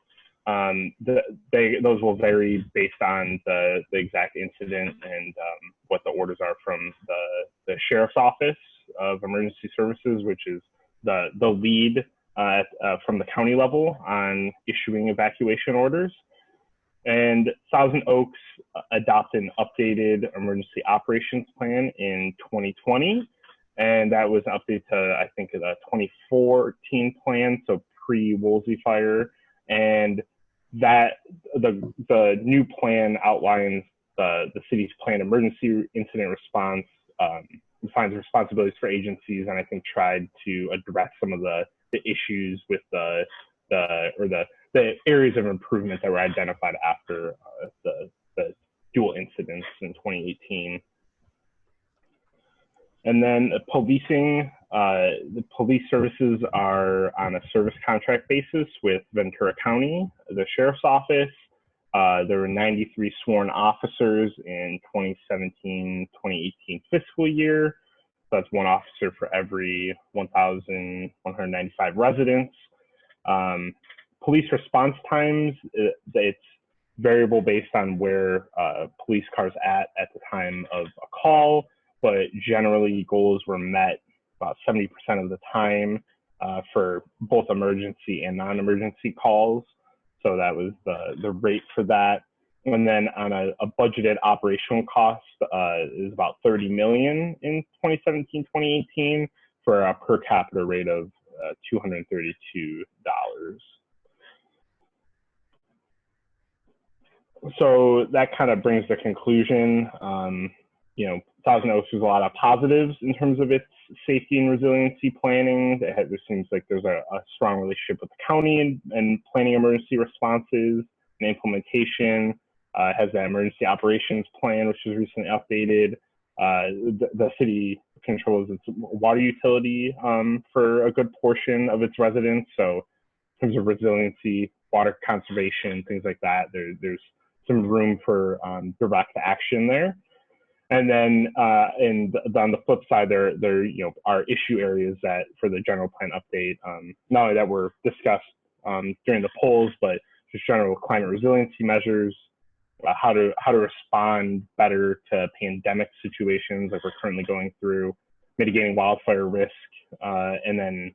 Those will vary based on the exact incident and what the orders are from the Sheriff's Office of Emergency Services, which is the lead from the county level on issuing evacuation orders. And Thousand Oaks adopted an updated emergency operations plan in 2020, and that was updated to, I think, the 2014 plan, so pre-Woolsey Fire. And that the new plan outlines the city's planned emergency incident response, defines responsibilities for agencies, and I think tried to address some of the issues with the areas of improvement that were identified after the dual incidents in 2018. And then policing, the police services are on a service contract basis with Ventura County, the Sheriff's Office. There were 93 sworn officers in 2017-2018 fiscal year. So that's one officer for every 1,195 residents. Police response times, it's variable based on where police cars at the time of a call, but generally goals were met about 70% of the time for both emergency and non-emergency calls. So that was the rate for that. And then on a budgeted operational cost is about $30 million in 2017-2018 for a per capita rate of $232. So that kind of brings the conclusion. Thousand Oaks has a lot of positives in terms of its safety and resiliency planning. There seems like there's a strong relationship with the county and planning emergency responses and implementation. Has an emergency operations plan, which was recently updated. The city controls its water utility for a good portion of its residents. So in terms of resiliency, water conservation, things like that, there's some room for direct action there. And then on the flip side, there are issue areas that for the general plan update, not only that were discussed during the polls, but just general climate resiliency measures, how to respond better to pandemic situations like we're currently going through, mitigating wildfire risk, and then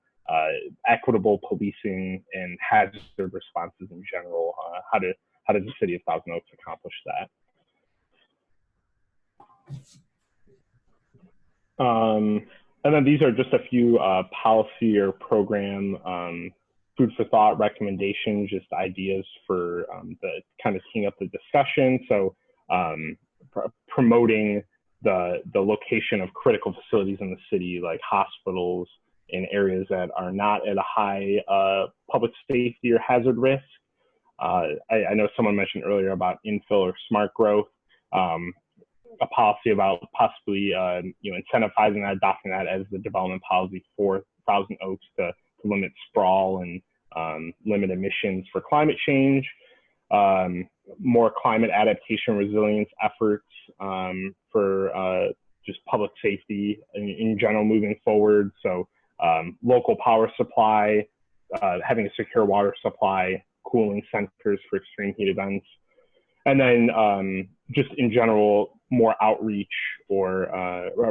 equitable policing and hazard responses in general. How does the city of Thousand Oaks accomplish that? And then these are just a few policy or program food for thought recommendations, just ideas for the kind of teeing up the discussion. So promoting the location of critical facilities in the city, like hospitals, in areas that are not at a high public safety or hazard risk. I know someone mentioned earlier about infill or smart growth. A policy about possibly incentivizing that, adopting that as the development policy for Thousand Oaks to limit sprawl and limit emissions for climate change. More climate adaptation resilience efforts for just public safety in general moving forward. So local power supply, having a secure water supply, cooling centers for extreme heat events. And then just in general, more outreach or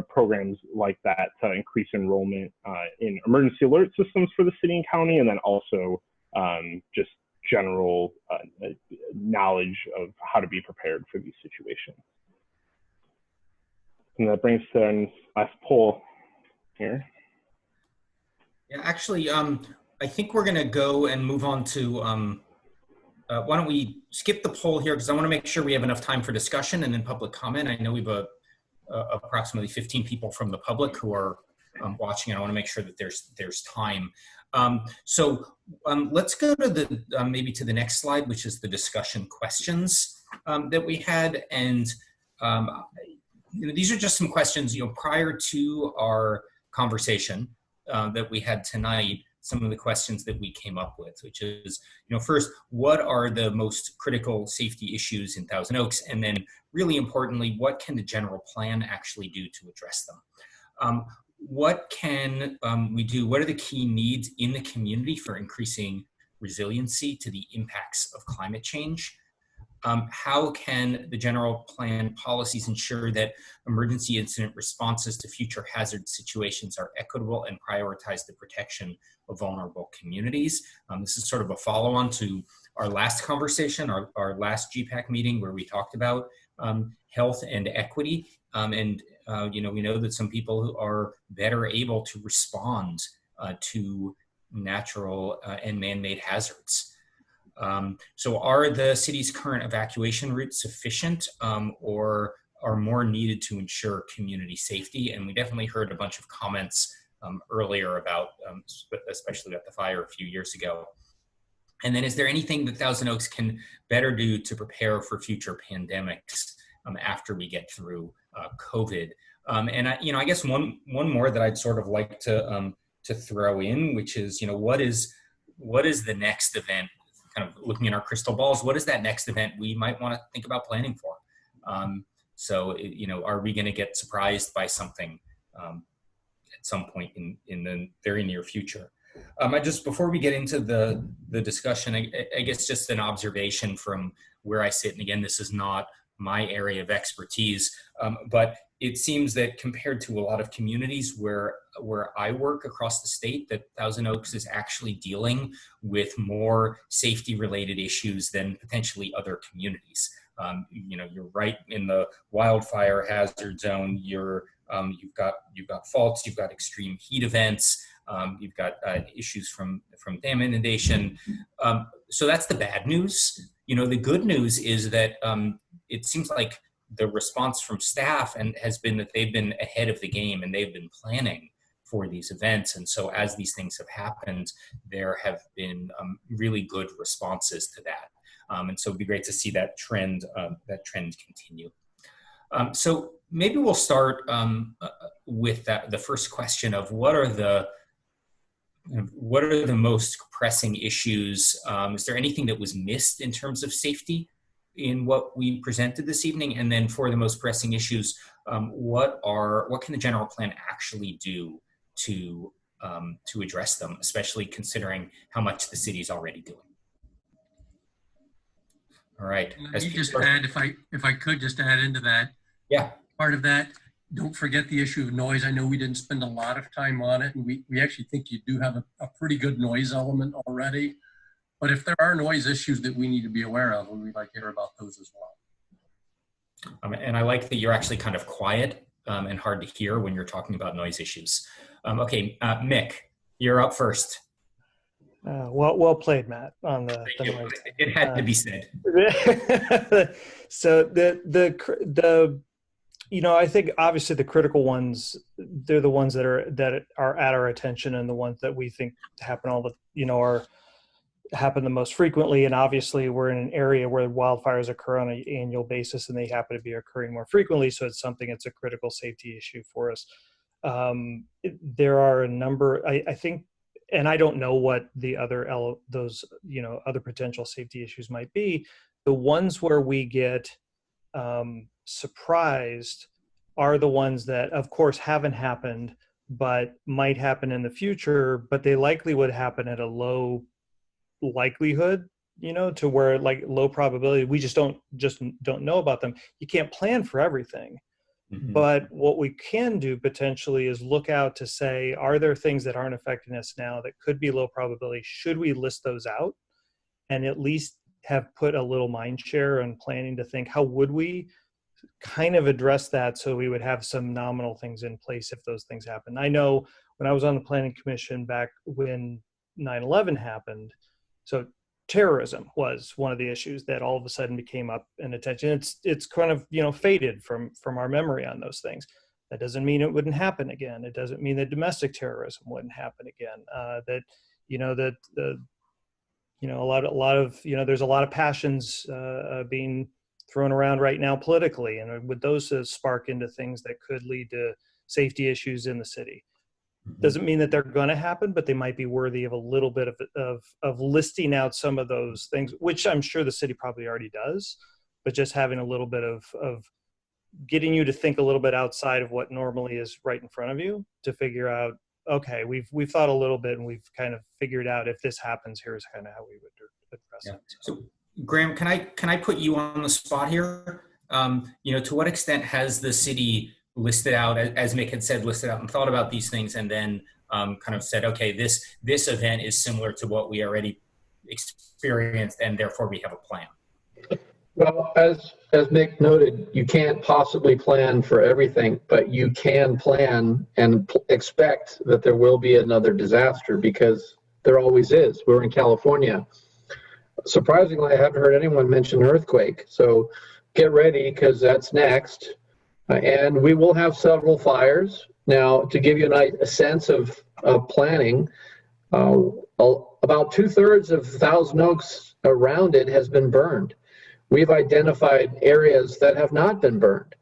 programs like that to increase enrollment in emergency alert systems for the city and county, and then also just general knowledge of how to be prepared for these situations. And that brings to the last poll here. Yeah, actually, I think we're going to go and move on to why don't we skip the poll here, because I want to make sure we have enough time for discussion and then public comment. I know we've approximately 15 people from the public who are watching, and I want to make sure that there's time. So let's go to the maybe to the next slide, which is the discussion questions that we had. And these are just some questions prior to our conversation that we had tonight. Some of the questions that we came up with, which is, first, what are the most critical safety issues in Thousand Oaks? And then really importantly, what can the general plan actually do to address them? What can we do? What are the key needs in the community for increasing resiliency to the impacts of climate change? How can the general plan policies ensure that emergency incident responses to future hazard situations are equitable and prioritize the protection of vulnerable communities? This is sort of a follow-on to our last conversation, our last GPAC meeting, where we talked about health and equity. We know that some people are better able to respond to natural and man-made hazards. So are the city's current evacuation routes sufficient or are more needed to ensure community safety? And we definitely heard a bunch of comments earlier about, especially about the fire a few years ago. And then is there anything that Thousand Oaks can better do to prepare for future pandemics after we get through COVID. And I guess one more that I'd sort of like to throw in, which is, what is the next event? Kind of looking in our crystal balls, what is that next event we might want to think about planning for? So, are we going to get surprised by something at some point in the very near future? Before we get into the discussion, I guess just an observation from where I sit, and again, this is not my area of expertise, but it seems that compared to a lot of communities where I work across the state, that Thousand Oaks is actually dealing with more safety-related issues than potentially other communities. You're right in the wildfire hazard zone. You've got faults, you've got extreme heat events, you've got issues from dam inundation. So that's the bad news. The good news is that it seems like the response from staff has been that they've been ahead of the game and they've been planning for these events. And so as these things have happened, there have been really good responses to that. And so it'd be great to see that trend continue. So maybe we'll start with the first question of what are the most pressing issues? Is there anything that was missed in terms of safety in what we presented this evening? And then for the most pressing issues, what can the general plan actually do to address them, especially considering how much the city is already doing? All right. Let me just add, if I could just add into that. Yeah. Part of that, don't forget the issue of noise. I know we didn't spend a lot of time on it, and we actually think you do have a pretty good noise element already. But if there are noise issues that we need to be aware of, we'd like to hear about those as well. And I like that you're actually kind of quiet and hard to hear when you're talking about noise issues. Okay, Mick, you're up first. Well played, Matt, on the noise. It had to be said. So I think obviously the critical ones, they're the ones that are at our attention, and the ones that we think happen happen the most frequently. And obviously we're in an area where wildfires occur on an annual basis, and they happen to be occurring more frequently. So it's it's a critical safety issue for us. There are a number, I think, and I don't know what the other other potential safety issues might be. The ones where we get surprised are the ones that, of course, haven't happened, but might happen in the future, but they likely would happen at a low likelihood, to where like low probability. We just don't know about them. You can't plan for everything. Mm-hmm. But what we can do potentially is look out to say, are there things that aren't affecting us now that could be low probability? Should we list those out and at least have put a little mind share and planning to think, how would we kind of address that so we would have some nominal things in place if those things happen? I know when I was on the Planning Commission back when 9/11 happened, so terrorism was one of the issues that all of a sudden became up in attention. It's kind of faded from our memory on those things. That doesn't mean it wouldn't happen again. It doesn't mean that domestic terrorism wouldn't happen again. There's a lot of passions being thrown around right now politically, and would those spark into things that could lead to safety issues in the city? Doesn't mean that they're going to happen, but they might be worthy of a little bit of listing out some of those things, which I'm sure the city probably already does, but just having a little bit of getting you to think a little bit outside of what normally is right in front of you to figure out, okay, we've thought a little bit and we've kind of figured out if this happens, here's kind of how we would address it. So Graham, can I put you on the spot here? To what extent has the city listed out, as Mick had said, listed out and thought about these things, and then kind of said, okay, this event is similar to what we already experienced, and therefore we have a plan? Well, as Mick noted, you can't possibly plan for everything, but you can plan and expect that there will be another disaster, because there always is. We're in California. Surprisingly, I haven't heard anyone mention earthquake, so get ready, because that's next. And we will have several fires. Now, to give you a sense of planning, about 2/3 of Thousand Oaks around it has been burned. We've identified areas that have not been burned.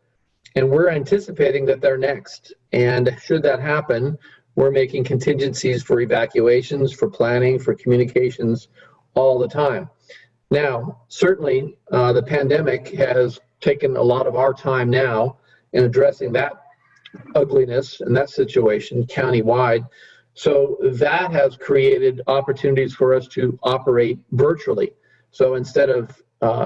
And we're anticipating that they're next. And should that happen, we're making contingencies for evacuations, for planning, for communications all the time. Now, certainly, the pandemic has taken a lot of our time now in addressing that ugliness and that situation countywide. So that has created opportunities for us to operate virtually. So instead of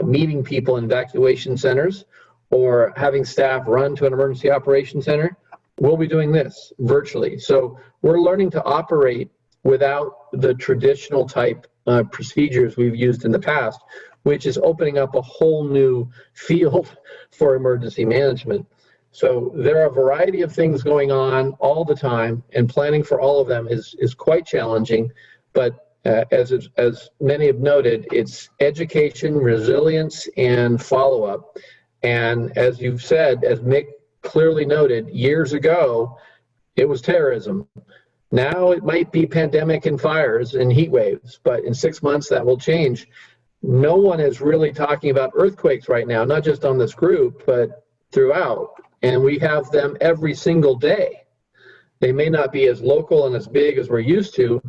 meeting people in evacuation centers or having staff run to an emergency operations center, we'll be doing this virtually. So we're learning to operate without the traditional type procedures we've used in the past, which is opening up a whole new field for emergency management. So there are a variety of things going on all the time, and planning for all of them is quite challenging. But as many have noted, it's education, resilience, and follow-up. And as you've said, as Mick clearly noted, years ago, it was terrorism. Now it might be pandemic and fires and heat waves, but in 6 months that will change. No one is really talking about earthquakes right now, not just on this group, but throughout. And we have them every single day. They may not be as local and as big as we're used to,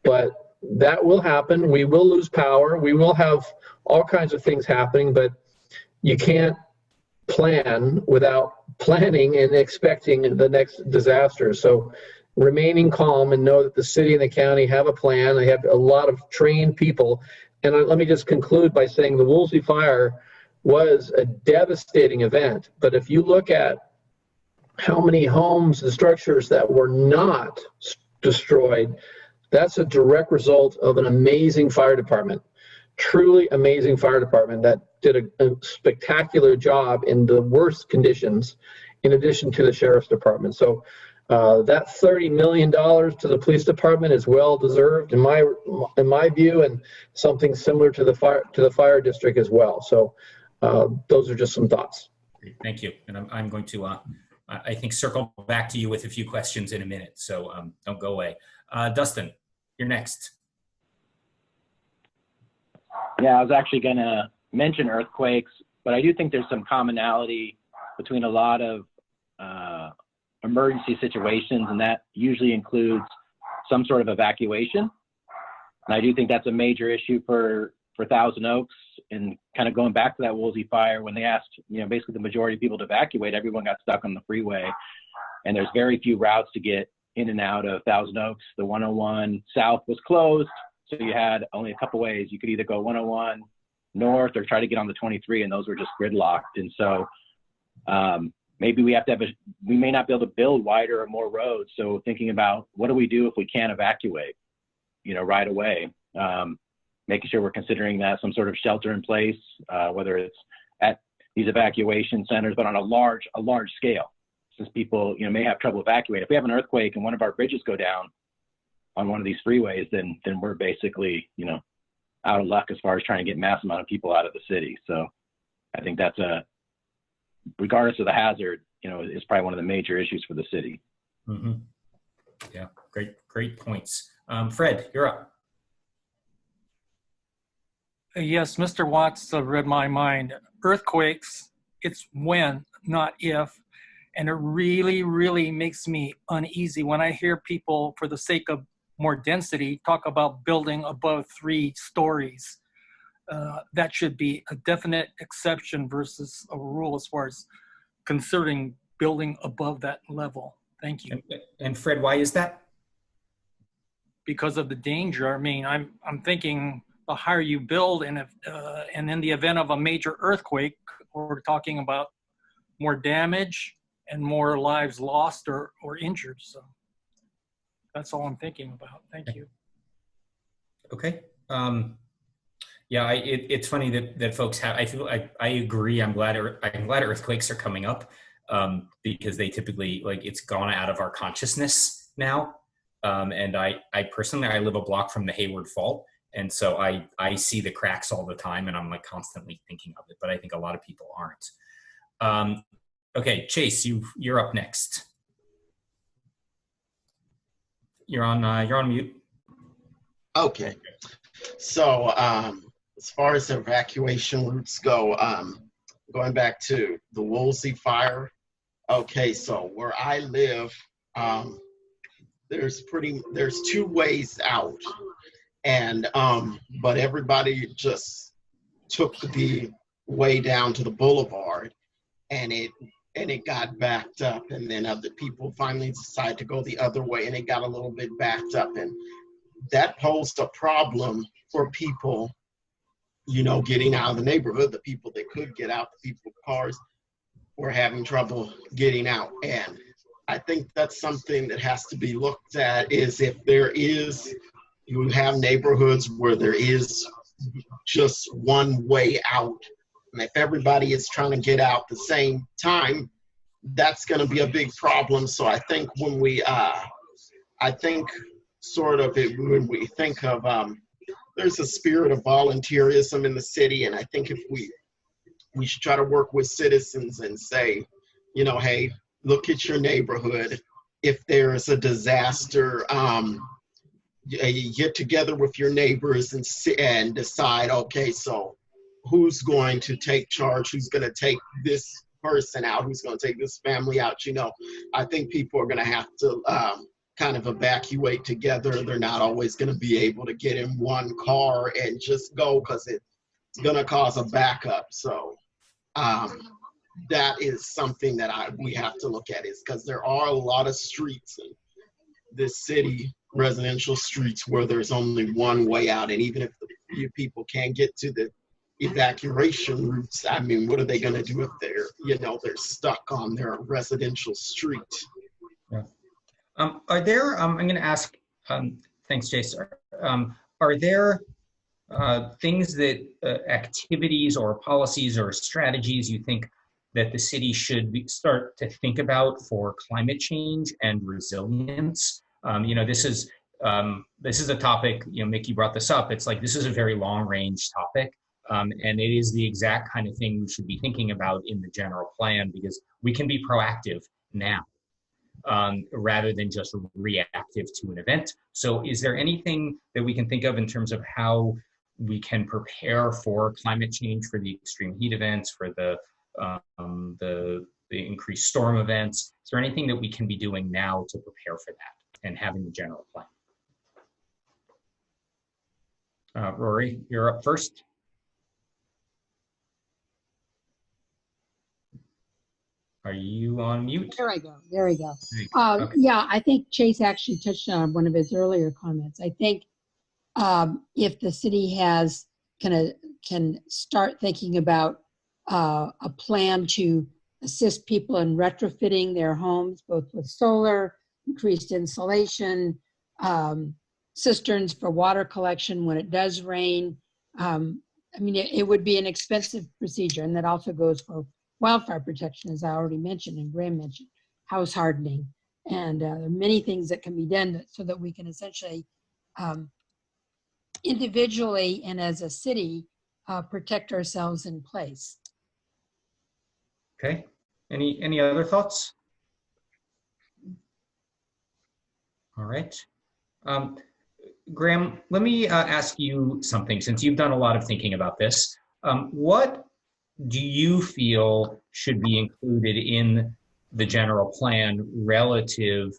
but that will happen. We will lose power. We will have all kinds of things happening, but you can't plan without planning and expecting the next disaster. So remaining calm and know that the city and the county have a plan. They have a lot of trained people. And let me just conclude by saying the Woolsey fire was a devastating event. But if you look at how many homes and structures that were not destroyed, that's a direct result of an amazing fire department, truly amazing fire department that did a spectacular job in the worst conditions, in addition to the sheriff's department. So that $30 million to the police department is well deserved in my view, and something similar to the fire district as well. So those are just some thoughts. Thank you. And I'm going to, I think, circle back to you with a few questions in a minute. So don't go away. Dustin, you're next. Yeah, I was actually going to mention earthquakes, but I do think there's some commonality between a lot of emergency situations, and that usually includes some sort of evacuation. And I do think that's a major issue for Thousand Oaks. And kind of going back to that Woolsey fire, when they asked, basically the majority of people to evacuate, everyone got stuck on the freeway. And there's very few routes to get in and out of Thousand Oaks. The 101 south was closed, so you had only a couple ways. You could either go 101 north or try to get on the 23, and those were just gridlocked. And so maybe we have to we may not be able to build wider or more roads. So thinking about what do we do if we can't evacuate, right away. Making sure we're considering that some sort of shelter in place, whether it's at these evacuation centers, but on a large scale, since people, may have trouble evacuating. If we have an earthquake and one of our bridges go down on one of these freeways, then we're basically, out of luck as far as trying to get mass amount of people out of the city. So I think that's regardless of the hazard, is probably one of the major issues for the city. Mm-hmm. Yeah, great points. Fred, you're up. Yes, Mr. Watts read my mind. Earthquakes, it's when, not if. And it really, really makes me uneasy when I hear people, for the sake of more density, talk about building above 3 stories. That should be a definite exception versus a rule as far as considering building above that level. Thank you. And Fred, why is that? Because of the danger. I mean, I'm thinking the higher you build, and in the event of a major earthquake, we're talking about more damage and more lives lost or injured. So that's all I'm thinking about. Thank you. Okay. Yeah, it's funny that folks have. I agree. I'm glad earthquakes are coming up because they typically, it's gone out of our consciousness now. And I personally live a block from the Hayward Fault. And so I see the cracks all the time, and I'm constantly thinking of it, but I think a lot of people aren't. Okay, Chase, you're up next. You're on mute. Okay. So as far as evacuation routes go, going back to the Woolsey fire, Okay, so where I live, there's 2 ways out, and but everybody just took the way down to the boulevard, and it got backed up, and then other people finally decided to go the other way, and it got a little bit backed up, and that posed a problem for people, you know, getting out of the neighborhood. The people that could get out, the people with cars, were having trouble getting out. And I think that's something that has to be looked at, is if you have neighborhoods where there is just one way out, and if everybody is trying to get out the same time, that's going to be a big problem. So I think when we think of, there's a spirit of volunteerism in the city, and I think if we should try to work with citizens and say, you know, hey, look at your neighborhood. If there's a disaster, you get together with your neighbors and decide, okay, so who's going to take charge? Who's going to take this person out? Who's going to take this family out? You know, I think people are going to have to kind of evacuate together. They're not always going to be able to get in one car and just go, because it's going to cause a backup. So that is something that we have to look at, is because there are a lot of streets in this city, residential streets, where there's only one way out. And even if the people can't get to the evacuation routes, I mean, what are they going to do if they're stuck on their residential street? Yeah. Are there, I'm going to ask, thanks, Jason. Are there things that, activities or policies or strategies you think that the city should start to think about for climate change and resilience? You know, this is a topic, you know, Mickey brought this up. It's like, this is a very long range topic. And it is the exact kind of thing we should be thinking about in the general plan, because we can be proactive now rather than just reactive to an event. So is there anything that we can think of in terms of how we can prepare for climate change, for the extreme heat events, for the increased storm events? Is there anything that we can be doing now to prepare for that and having the general plan? Rory, you're up first. Are you on mute? There I go. There we go. Okay. Yeah, I think Chase actually touched on one of his earlier comments. I think if the city can start thinking about a plan to assist people in retrofitting their homes, both with solar, increased insulation, cisterns for water collection when it does rain. I mean, it would be an expensive procedure, and that also goes for wildfire protection, as I already mentioned and Graham mentioned, house hardening, and there are many things that can be done so that we can essentially individually and as a city protect ourselves in place. Okay. Any other thoughts? All right. Graham, let me ask you something, since you've done a lot of thinking about this. What do you feel should be included in the general plan relative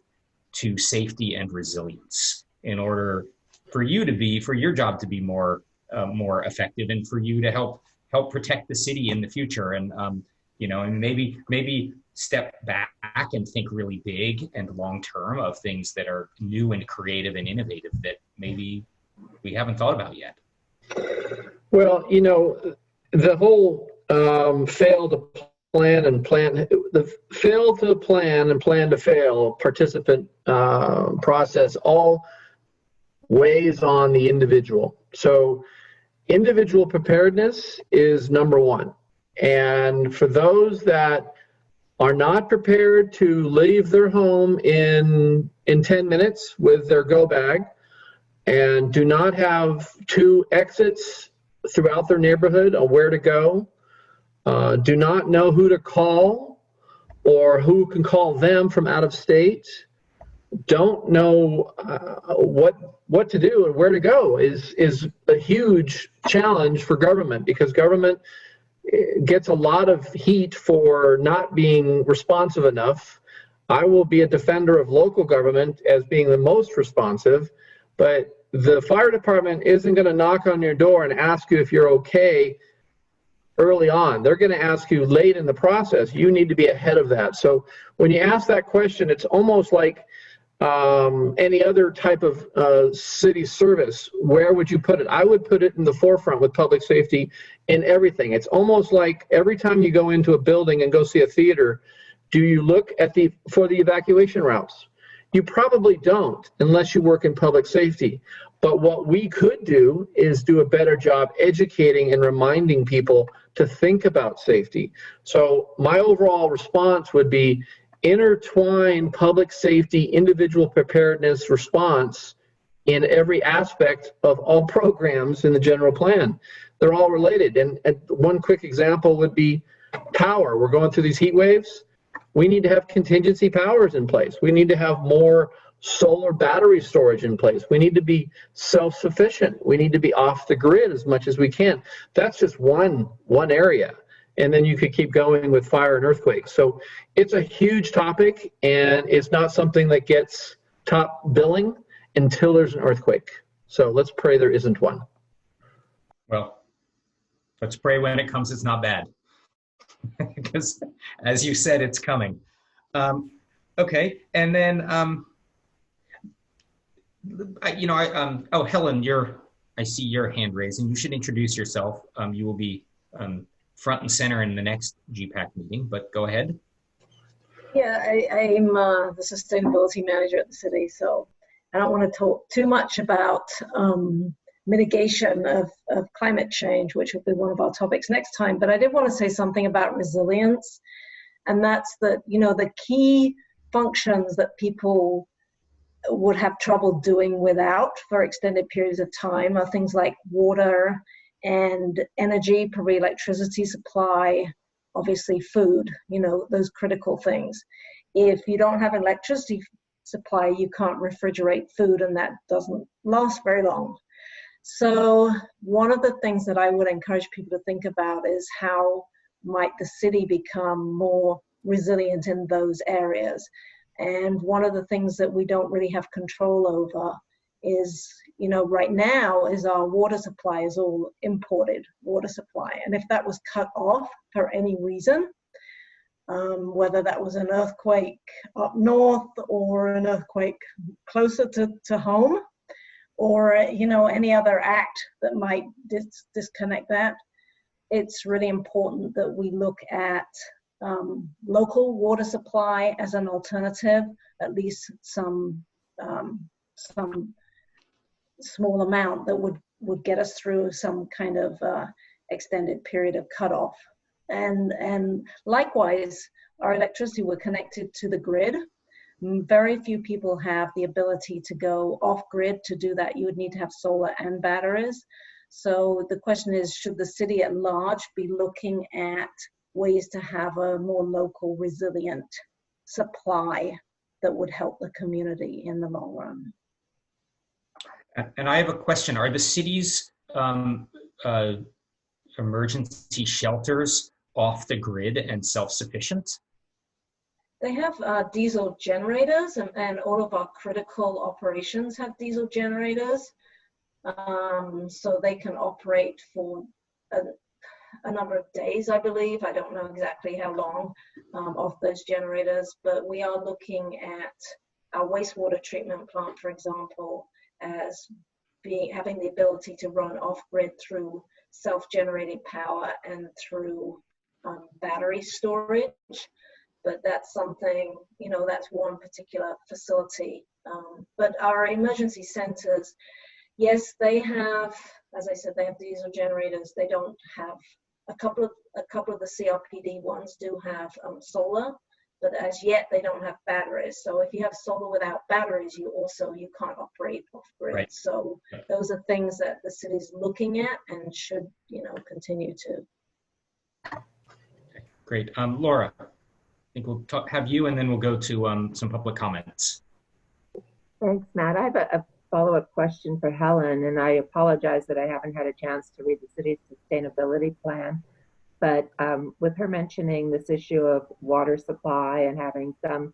to safety and resilience in order for you to be, for your job to be more effective, and for you to help protect the city in the future? And you know, and maybe step back and think really big and long term of things that are new and creative and innovative that maybe we haven't thought about yet. Well, you know, the whole fail to plan and plan to fail participant process all weighs on the individual. So individual preparedness is number one. And for those that are not prepared to leave their home in 10 minutes with their go bag, and do not have 2 exits throughout their neighborhood on where to go, do not know who to call or who can call them from out of state, don't know what to do and where to go, is a huge challenge for government, because government gets a lot of heat for not being responsive enough. I will be a defender of local government as being the most responsive, but the fire department isn't going to knock on your door and ask you if you're okay early on. They're going to ask you late in the process. You need to be ahead of that. So when you ask that question, it's almost like any other type of city service. Where would you put it? I would put it in the forefront with public safety in everything. It's almost like every time you go into a building and go see a theater, do you look at for the evacuation routes? You probably don't unless you work in public safety. But what we could do is do a better job educating and reminding people to think about safety. So my overall response would be intertwine public safety, individual preparedness response in every aspect of all programs in the general plan. They're all related. And one quick example would be power. We're going through these heat waves. We need to have contingency powers in place. We need to have more solar battery storage in place. We need to be self-sufficient. We need to be off the grid as much as we can. That's just one area. And then you could keep going with fire and earthquakes. So it's a huge topic, and it's not something that gets top billing until there's an earthquake. So let's pray there isn't one. Well, let's pray when it comes, it's not bad. Because as you said, it's coming. Okay, and then, oh, Helen, I see your hand raised, and you should introduce yourself. You will be front and center in the next GPAC meeting, but go ahead. Yeah, I'm the sustainability manager at the city, so I don't want to talk too much about mitigation of climate change, which will be one of our topics next time. But I did want to say something about resilience, and that's that, the key functions that people would have trouble doing without for extended periods of time are things like water and energy, probably electricity supply, obviously food, those critical things. If you don't have electricity supply, you can't refrigerate food, and that doesn't last very long. So one of the things that I would encourage people to think about is how might the city become more resilient in those areas. And one of the things that we don't really have control over is, right now is our water supply is all imported water supply. And if that was cut off for any reason, whether that was an earthquake up north or an earthquake closer to home, or any other act that might disconnect that, it's really important that we look at local water supply as an alternative, at least some small amount that would get us through some kind of extended period of cutoff. And likewise, our electricity, we're connected to the grid. Very few people have the ability to go off grid. To do that, you would need to have solar and batteries. So the question is, should the city at large be looking at ways to have a more local resilient supply that would help the community in the long run? And I have a question. Are the city's emergency shelters off the grid and self-sufficient? They have diesel generators, and all of our critical operations have diesel generators. So they can operate for a number of days, I believe. I don't know exactly how long off those generators, but we are looking at our wastewater treatment plant, for example, as having the ability to run off grid through self-generating power and through battery storage. But that's something, that's one particular facility. But our emergency centers, yes, they have, as I said, they have diesel generators. They don't have, a couple of the CRPD ones do have solar, but as yet they don't have batteries. So if you have solar without batteries, you can't operate off grid. Right. So those are things that the city's looking at and should, continue to. Okay, great. Laura, I think we'll have you, and then we'll go to some public comments. Thanks, Matt. I have a follow-up question for Helen, and I apologize that I haven't had a chance to read the city's sustainability plan. But with her mentioning this issue of water supply and having some,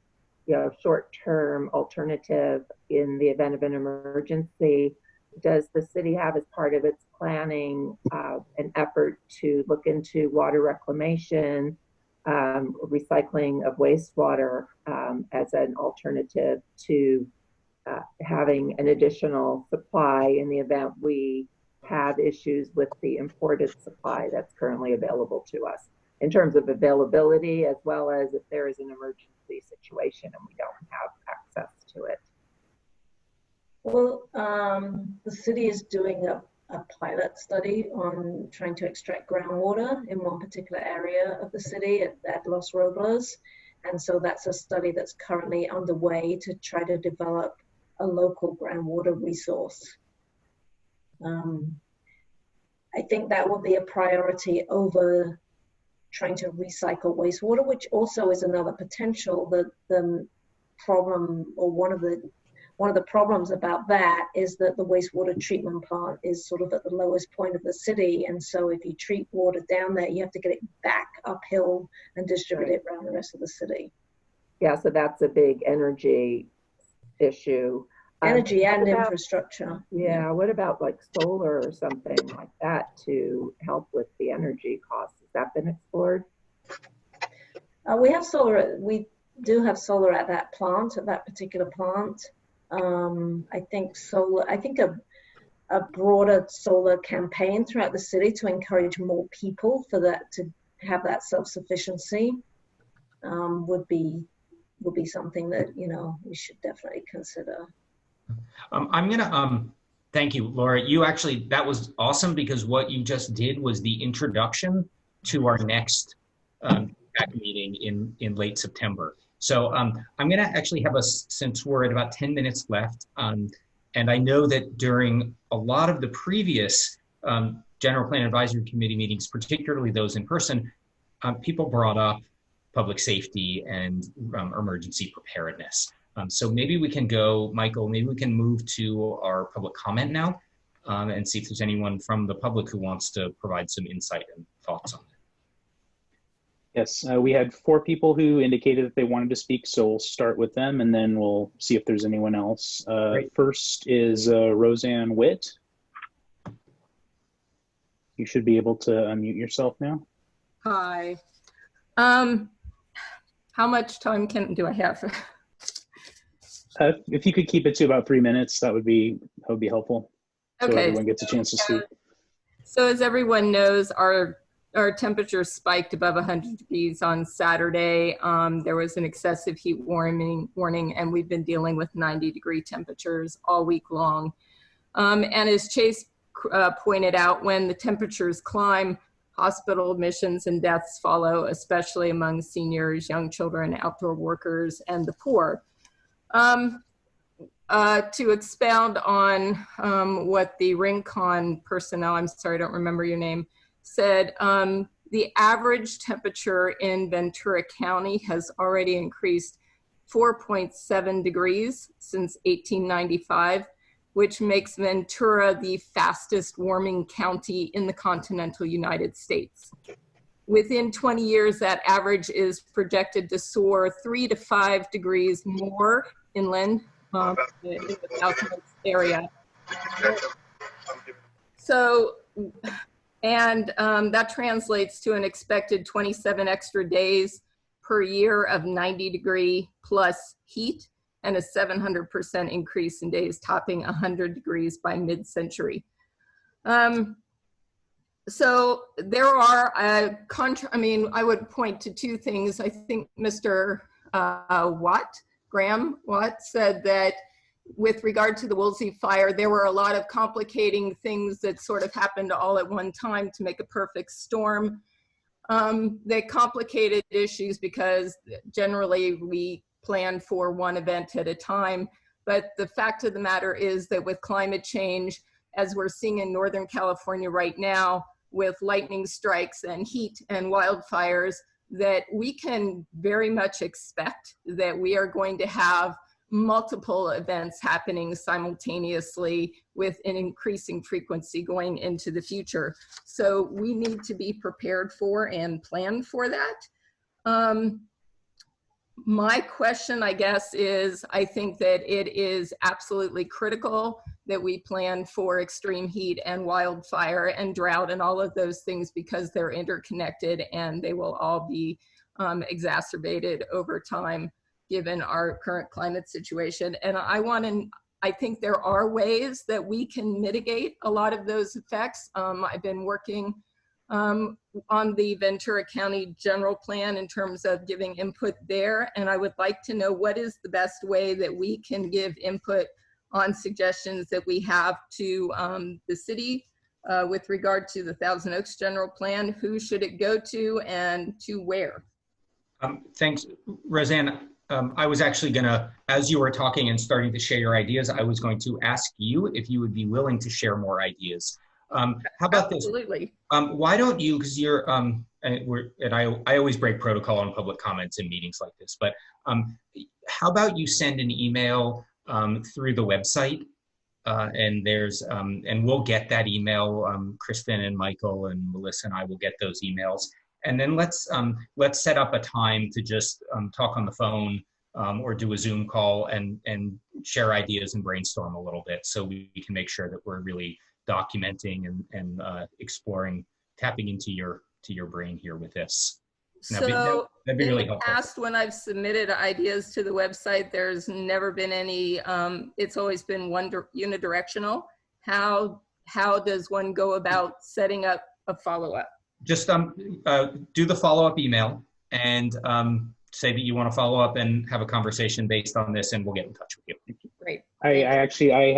short-term alternative in the event of an emergency, does the city have as part of its planning an effort to look into water reclamation, recycling of wastewater as an alternative to having an additional supply in the event we have issues with the imported supply that's currently available to us, in terms of availability, as well as if there is an emergency situation and we don't have access to it? Well, the city is doing a pilot study on trying to extract groundwater in one particular area of the city at Los Robles. And so that's a study that's currently underway to try to develop a local groundwater resource. I think that would be a priority over trying to recycle wastewater, which also is another potential. The problem, or one of the problems about that, is that the wastewater treatment plant is sort of at the lowest point of the city, and so if you treat water down there, you have to get it back uphill and distribute it around the rest of the city. Yeah, so that's a big energy issue. Energy and infrastructure. Yeah, what about like solar or something like that to help with the energy costs? Has that been explored? We have solar. We do have solar at that plant, at that particular plant. I think solar. I think a broader solar campaign throughout the city to encourage more people for that, to have that self-sufficiency, would be something that we should definitely consider. I'm gonna thank you, Laura. You actually, that was awesome, because what you just did was the introduction to our next meeting in late September. So I'm gonna actually have us, since we're at about 10 minutes left, and I know that during a lot of the previous General Plan Advisory Committee meetings, particularly those in person, people brought up public safety and emergency preparedness. So maybe we can go, Michael, maybe we can move to our public comment now and see if there's anyone from the public who wants to provide some insight and thoughts on it. Yes, we had 4 people who indicated that they wanted to speak, so we'll start with them and then we'll see if there's anyone else. First is Roseanne Witt. You should be able to unmute yourself now. Hi. How much time do I have? If you could keep it to about 3 minutes, that would be helpful. So Okay. everyone gets a chance to speak. So as everyone knows, our temperature spiked above 100 degrees on Saturday. There was an excessive heat warning, and we've been dealing with 90-degree temperatures all week long. And as Chase pointed out, when the temperatures climb, hospital admissions and deaths follow, especially among seniors, young children, outdoor workers, and the poor. To expound on what the RINCON personnel, I'm sorry, I don't remember your name, said, the average temperature in Ventura County has already increased 4.7 degrees since 1895, which makes Ventura the fastest warming county in the continental United States. Within 20 years, that average is projected to soar 3 to 5 degrees more inland in the southwest area. So, and that translates to an expected 27 extra days per year of 90-degree plus heat, and a 700% increase in days topping 100 degrees by mid-century. So there are, I would point to 2 things. I think Mr. Graham Watt said that with regard to the Woolsey fire, there were a lot of complicating things that sort of happened all at one time to make a perfect storm. They complicated issues because generally we plan for one event at a time. But the fact of the matter is that with climate change, as we're seeing in Northern California right now, with lightning strikes and heat and wildfires, that we can very much expect that we are going to have multiple events happening simultaneously with an increasing frequency going into the future. So we need to be prepared for and plan for that. My question, I guess, is I think that it is absolutely critical that we plan for extreme heat and wildfire and drought and all of those things, because they're interconnected and they will all be exacerbated over time given our current climate situation. And I think there are ways that we can mitigate a lot of those effects. I've been working on the Ventura County general plan in terms of giving input there. And I would like to know what is the best way that we can give input on suggestions that we have to the city with regard to the Thousand Oaks general plan. Who should it go to and to where? Thanks, Roseanne. I was actually gonna, as you were talking and starting to share your ideas, I was going to ask you if you would be willing to share more ideas. How about this? Absolutely. Why don't you, because you're, I always break protocol on public comments in meetings like this, but how about you send an email through the website, and we'll get that email. Kristen and Michael and Melissa and I will get those emails, and then let's set up a time to just talk on the phone or do a Zoom call and share ideas and brainstorm a little bit, so we can make sure that we're really documenting and exploring, tapping into your brain here with this. That'd be really helpful. In the past, when I've submitted ideas to the website, there's never been any, it's always been unidirectional. How does one go about setting up a follow-up? Just do the follow-up email and say that you want to follow up and have a conversation based on this, and we'll get in touch with you. Great. I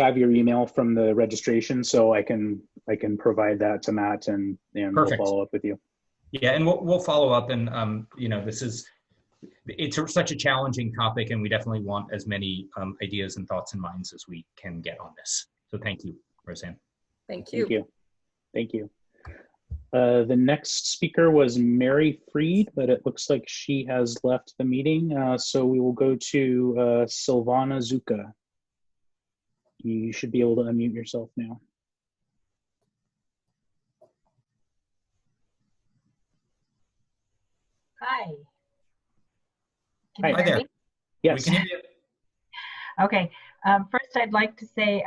have your email from the registration, so I can provide that to Matt and we'll follow up with you. Yeah, and we'll follow up, and you know, it's such a challenging topic, and we definitely want as many ideas and thoughts and minds as we can get on this. So thank you, Roseanne. Thank you. Thank you. Thank you. The next speaker was Mary Freed, but it looks like she has left the meeting. So we will go to Silvana Zuka. You should be able to unmute yourself now. Hi. Hi there. Yes. We can hear you. Okay. First, I'd like to say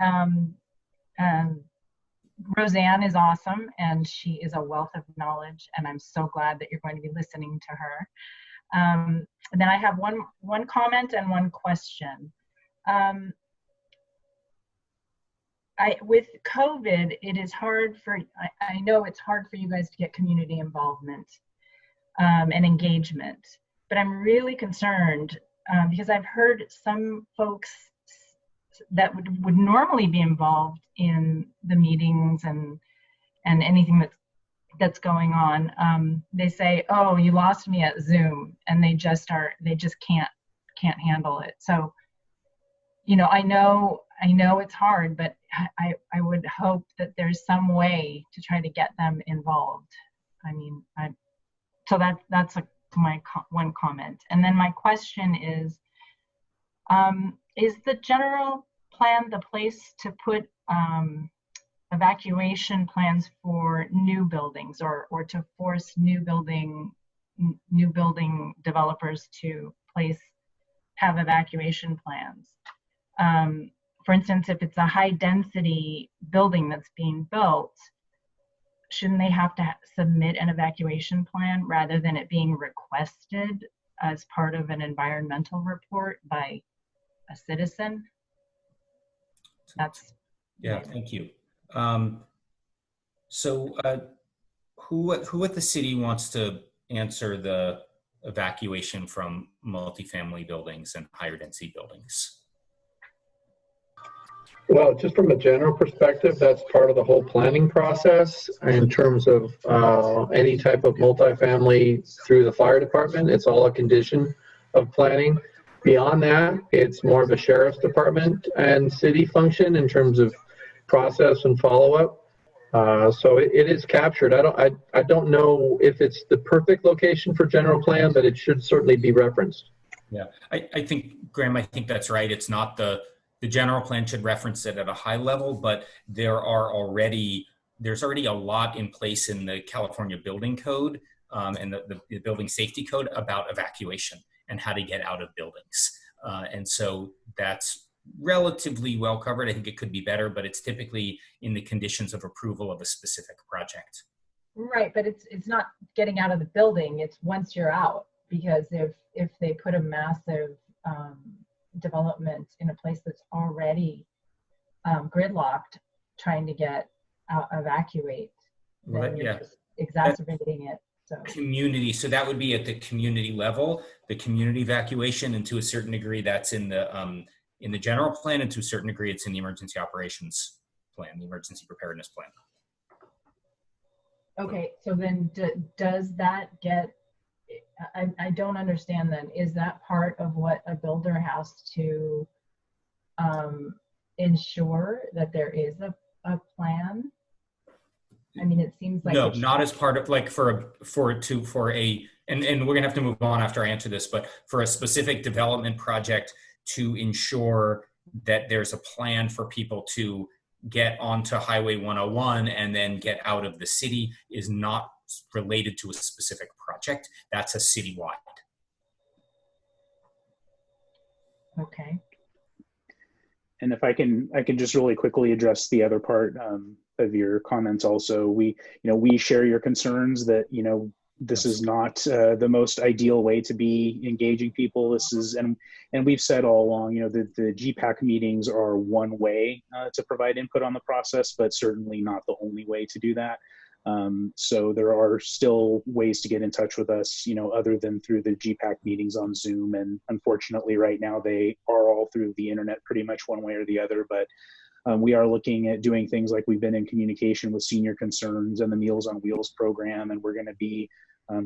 Roseanne is awesome, and she is a wealth of knowledge, and I'm so glad that you're going to be listening to her. Then I have one comment and one question. With COVID, it is hard I know it's hard for you guys to get community involvement and engagement, but I'm really concerned because I've heard some folks that would normally be involved in the meetings and anything that's going on. They say, "Oh, you lost me at Zoom," and they just can't handle it. So, you know, I know it's hard, but I would hope that there's some way to try to get them involved. I mean, so that's my one comment. And then my question is the general plan the place to put evacuation plans for new buildings, or to force new building developers to have evacuation plans? For instance, if it's a high density building that's being built, shouldn't they have to submit an evacuation plan rather than it being requested as part of an environmental report by a citizen? Yeah, thank you. So who at the city wants to answer the evacuation from multifamily buildings and higher density buildings? Well, just from a general perspective, that's part of the whole planning process in terms of any type of multifamily through the fire department. It's all a condition of planning. Beyond that, it's more of a sheriff's department and city function in terms of process and follow-up. So it is captured. I don't know if it's the perfect location for general plan, but it should certainly be referenced. Yeah, I think, Graham, I think that's right. It's not the general plan should reference it at a high level, but there's already a lot in place in the California Building Code and the Building Safety Code about evacuation and how to get out of buildings. And so that's relatively well covered. I think it could be better, but it's typically in the conditions of approval of a specific project. Right, but it's not getting out of the building. It's once you're out, because if they put a massive development in a place that's already gridlocked, trying to get out, evacuate, then you're just exacerbating it. So community, so that would be at the community level, the community evacuation, and to a certain degree that's in the general plan, and to a certain degree it's in the emergency operations plan, the emergency preparedness plan. Okay, so then does that get, I don't understand then, is that part of what a builder has to ensure that there is a plan? I mean, it seems like no, not as part of, like, and we're gonna have to move on after I answer this, but for a specific development project to ensure that there's a plan for people to get onto Highway 101 and then get out of the city is not related to a specific project. That's a citywide. Okay. And if I can just really quickly address the other part of your comments also. We share your concerns that, this is not the most ideal way to be engaging people. This is, and we've said all along, the GPAC meetings are one way to provide input on the process, but certainly not the only way to do that. So there are still ways to get in touch with us, other than through the GPAC meetings on Zoom. And unfortunately right now they are all through the internet pretty much one way or the other, but we are looking at doing things like we've been in communication with Senior Concerns and the Meals on Wheels program, and we're going to be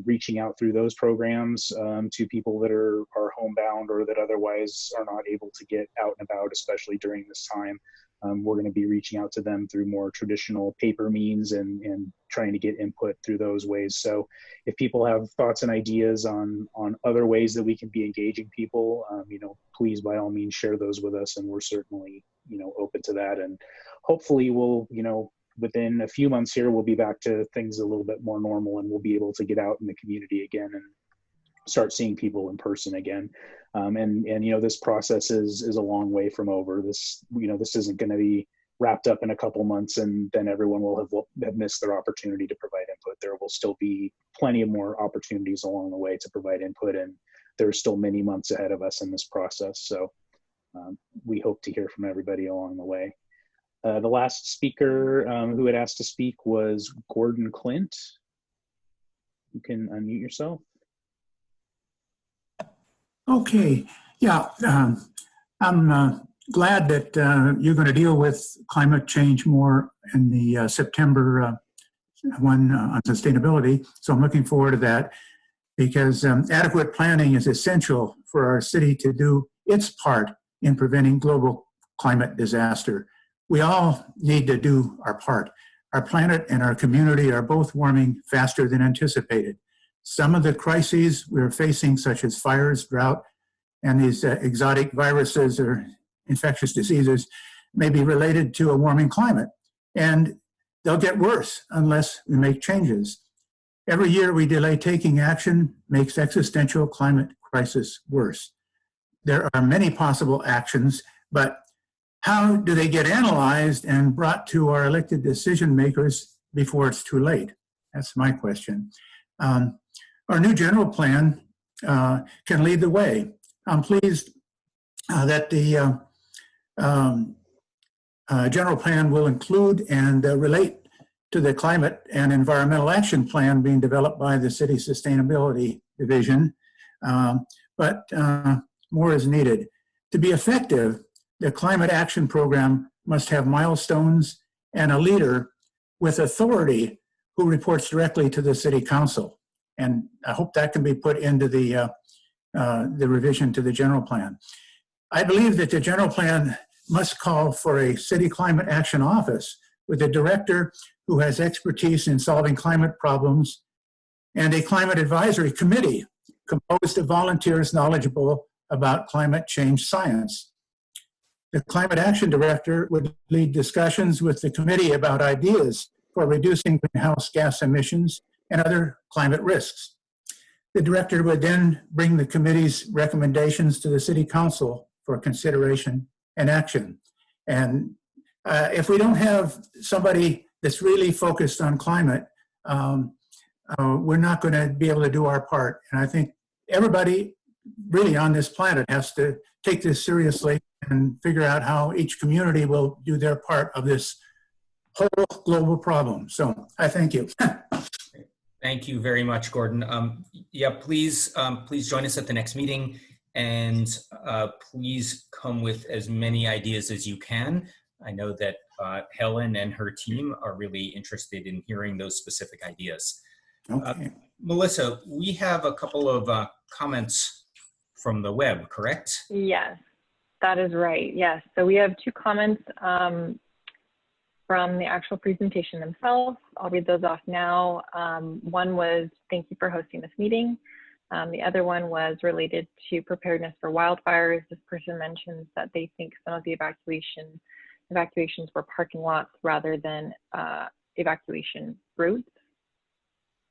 reaching out through those programs to people that are homebound or that otherwise are not able to get out and about, especially during this time. We're going to be reaching out to them through more traditional paper means and trying to get input through those ways. So if people have thoughts and ideas on other ways that we can be engaging people, please by all means share those with us, and we're certainly open to that. And hopefully we'll within a few months here we'll be back to things a little bit more normal, and we'll be able to get out in the community again and start seeing people in person again. And this process is a long way from over. This isn't going to be wrapped up in a couple months and then everyone will have missed their opportunity to provide input. There will still be plenty of more opportunities along the way to provide input, and there's still many months ahead of us in this process. So we hope to hear from everybody along the way. The last speaker who had asked to speak was Gordon Clint. You can unmute yourself. Okay, yeah, I'm glad that you're going to deal with climate change more in the September one on sustainability. So I'm looking forward to that, because adequate planning is essential for our city to do its part in preventing global climate disaster. We all need to do our part. Our planet and our community are both warming faster than anticipated. Some of the crises we're facing, such as fires, drought, and these exotic viruses or infectious diseases, may be related to a warming climate. And they'll get worse unless we make changes. Every year we delay taking action makes existential climate crisis worse. There are many possible actions, but how do they get analyzed and brought to our elected decision makers before it's too late? That's my question. Our new general plan can lead the way. I'm pleased that the general plan will include and relate to the Climate and Environmental Action Plan being developed by the City Sustainability Division, but more is needed. To be effective, the Climate Action Program must have milestones and a leader with authority who reports directly to the City Council. And I hope that can be put into the revision to the general plan. I believe that the general plan must call for a City Climate Action Office with a director who has expertise in solving climate problems, and a climate advisory committee composed of volunteers knowledgeable about climate change science. The Climate Action Director would lead discussions with the committee about ideas for reducing greenhouse gas emissions and other climate risks. The director would then bring the committee's recommendations to the City Council for consideration and action. And if we don't have somebody that's really focused on climate, we're not going to be able to do our part. And I think everybody really on this planet has to take this seriously and figure out how each community will do their part of this whole global problem. So I thank you. Thank you very much, Gordon. Yeah, please join us at the next meeting, and please come with as many ideas as you can. I know that Helen and her team are really interested in hearing those specific ideas. Okay. Melissa, we have a couple of comments from the web, correct? Yes, that is right. Yes, so we have 2 comments from the actual presentation themselves. I'll read those off now. One was, thank you for hosting this meeting. The other one was related to preparedness for wildfires. This person mentions that they think some of the evacuations were parking lots rather than evacuation routes.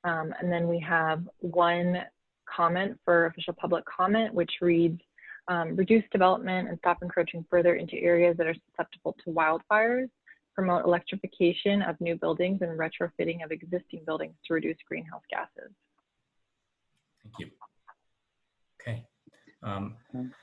And then we have one comment for official public comment, which reads, reduce development and stop encroaching further into areas that are susceptible to wildfires, promote electrification of new buildings and retrofitting of existing buildings to reduce greenhouse gases. Thank you. Okay.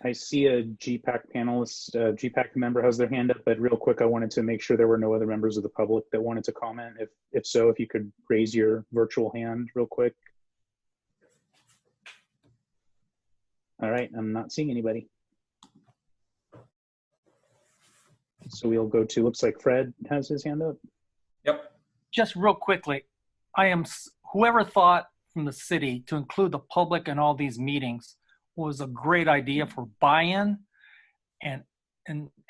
I see a GPAC panelist, GPAC member has their hand up, but real quick, I wanted to make sure there were no other members of the public that wanted to comment. If so, if you could raise your virtual hand real quick. All right, I'm not seeing anybody. So we'll go to, looks like Fred has his hand up. Yep. Just real quickly, whoever thought from the city to include the public in all these meetings was a great idea for buy-in and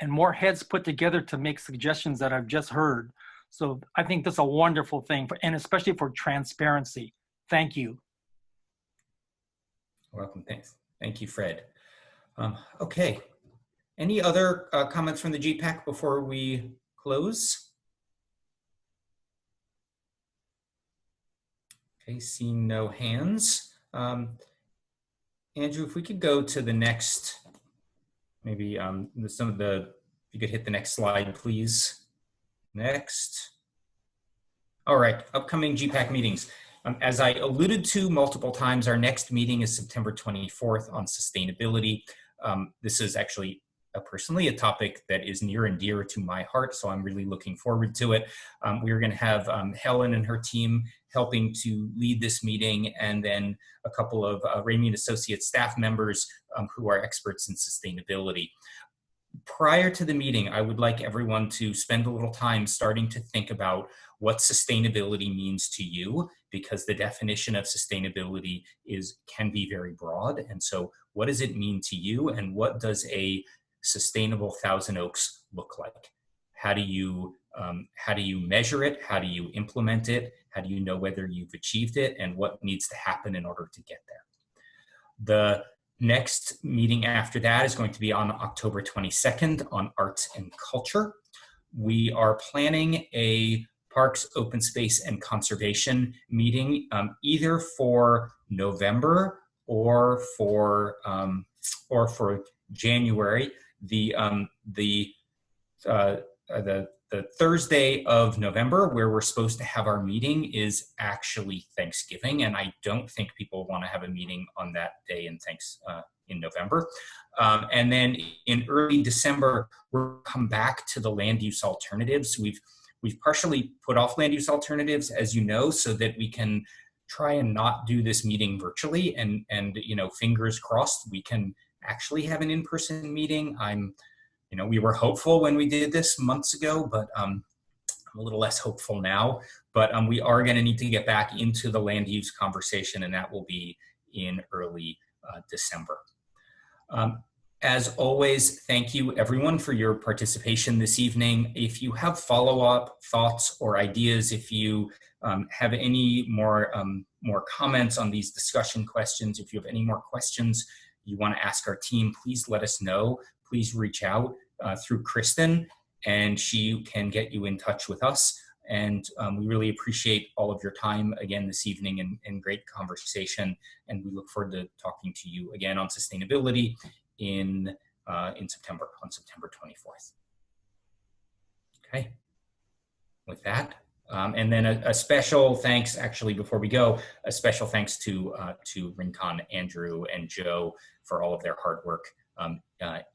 more heads put together to make suggestions that I've just heard. So I think that's a wonderful thing, and especially for transparency. Thank you. Welcome, thanks. Thank you, Fred. Okay, any other comments from the GPAC before we close? Okay, seeing no hands. Andrew, if we could go to the next, maybe if you could hit the next slide, please. Next. All right, upcoming GPAC meetings. As I alluded to multiple times, our next meeting is September 24th on sustainability. This is actually personally a topic that is near and dear to my heart, so I'm really looking forward to it. We're going to have Helen and her team helping to lead this meeting, and then a couple of Raymond Associates staff members who are experts in sustainability. Prior to the meeting, I would like everyone to spend a little time starting to think about what sustainability means to you, because the definition of sustainability can be very broad. And so what does it mean to you, and what does a sustainable Thousand Oaks look like? How do you measure it? How do you implement it? How do you know whether you've achieved it, and what needs to happen in order to get there? The next meeting after that is going to be on October 22nd on arts and culture. We are planning a Parks, Open Space, and Conservation meeting either for November or for January. The Thursday of November, where we're supposed to have our meeting, is actually Thanksgiving, and I don't think people want to have a meeting on that day in November. And then in early December, we'll come back to the land use alternatives. We've partially put off land use alternatives, as you know, so that we can try and not do this meeting virtually, and fingers crossed we can actually have an in-person meeting. We were hopeful when we did this months ago, but I'm a little less hopeful now. But we are going to need to get back into the land use conversation, and that will be in early December. As always, thank you everyone for your participation this evening. If you have follow-up thoughts or ideas, if you have any more comments on these discussion questions, if you have any more questions you want to ask our team, please let us know. Please reach out through Kristen, and she can get you in touch with us. And we really appreciate all of your time again this evening and great conversation. And we look forward to talking to you again on sustainability in September, on September 24th. Okay, with that. And then a special thanks, actually, before we go, a special thanks to Rincon, Andrew, and Joe for all of their hard work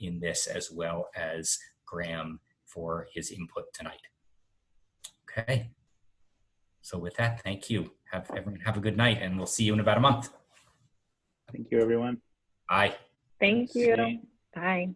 in this, as well as Graham for his input tonight. Okay, so with that, thank you. Everyone have a good night, and we'll see you in about a month. Thank you, everyone. Bye. Thank you. Bye.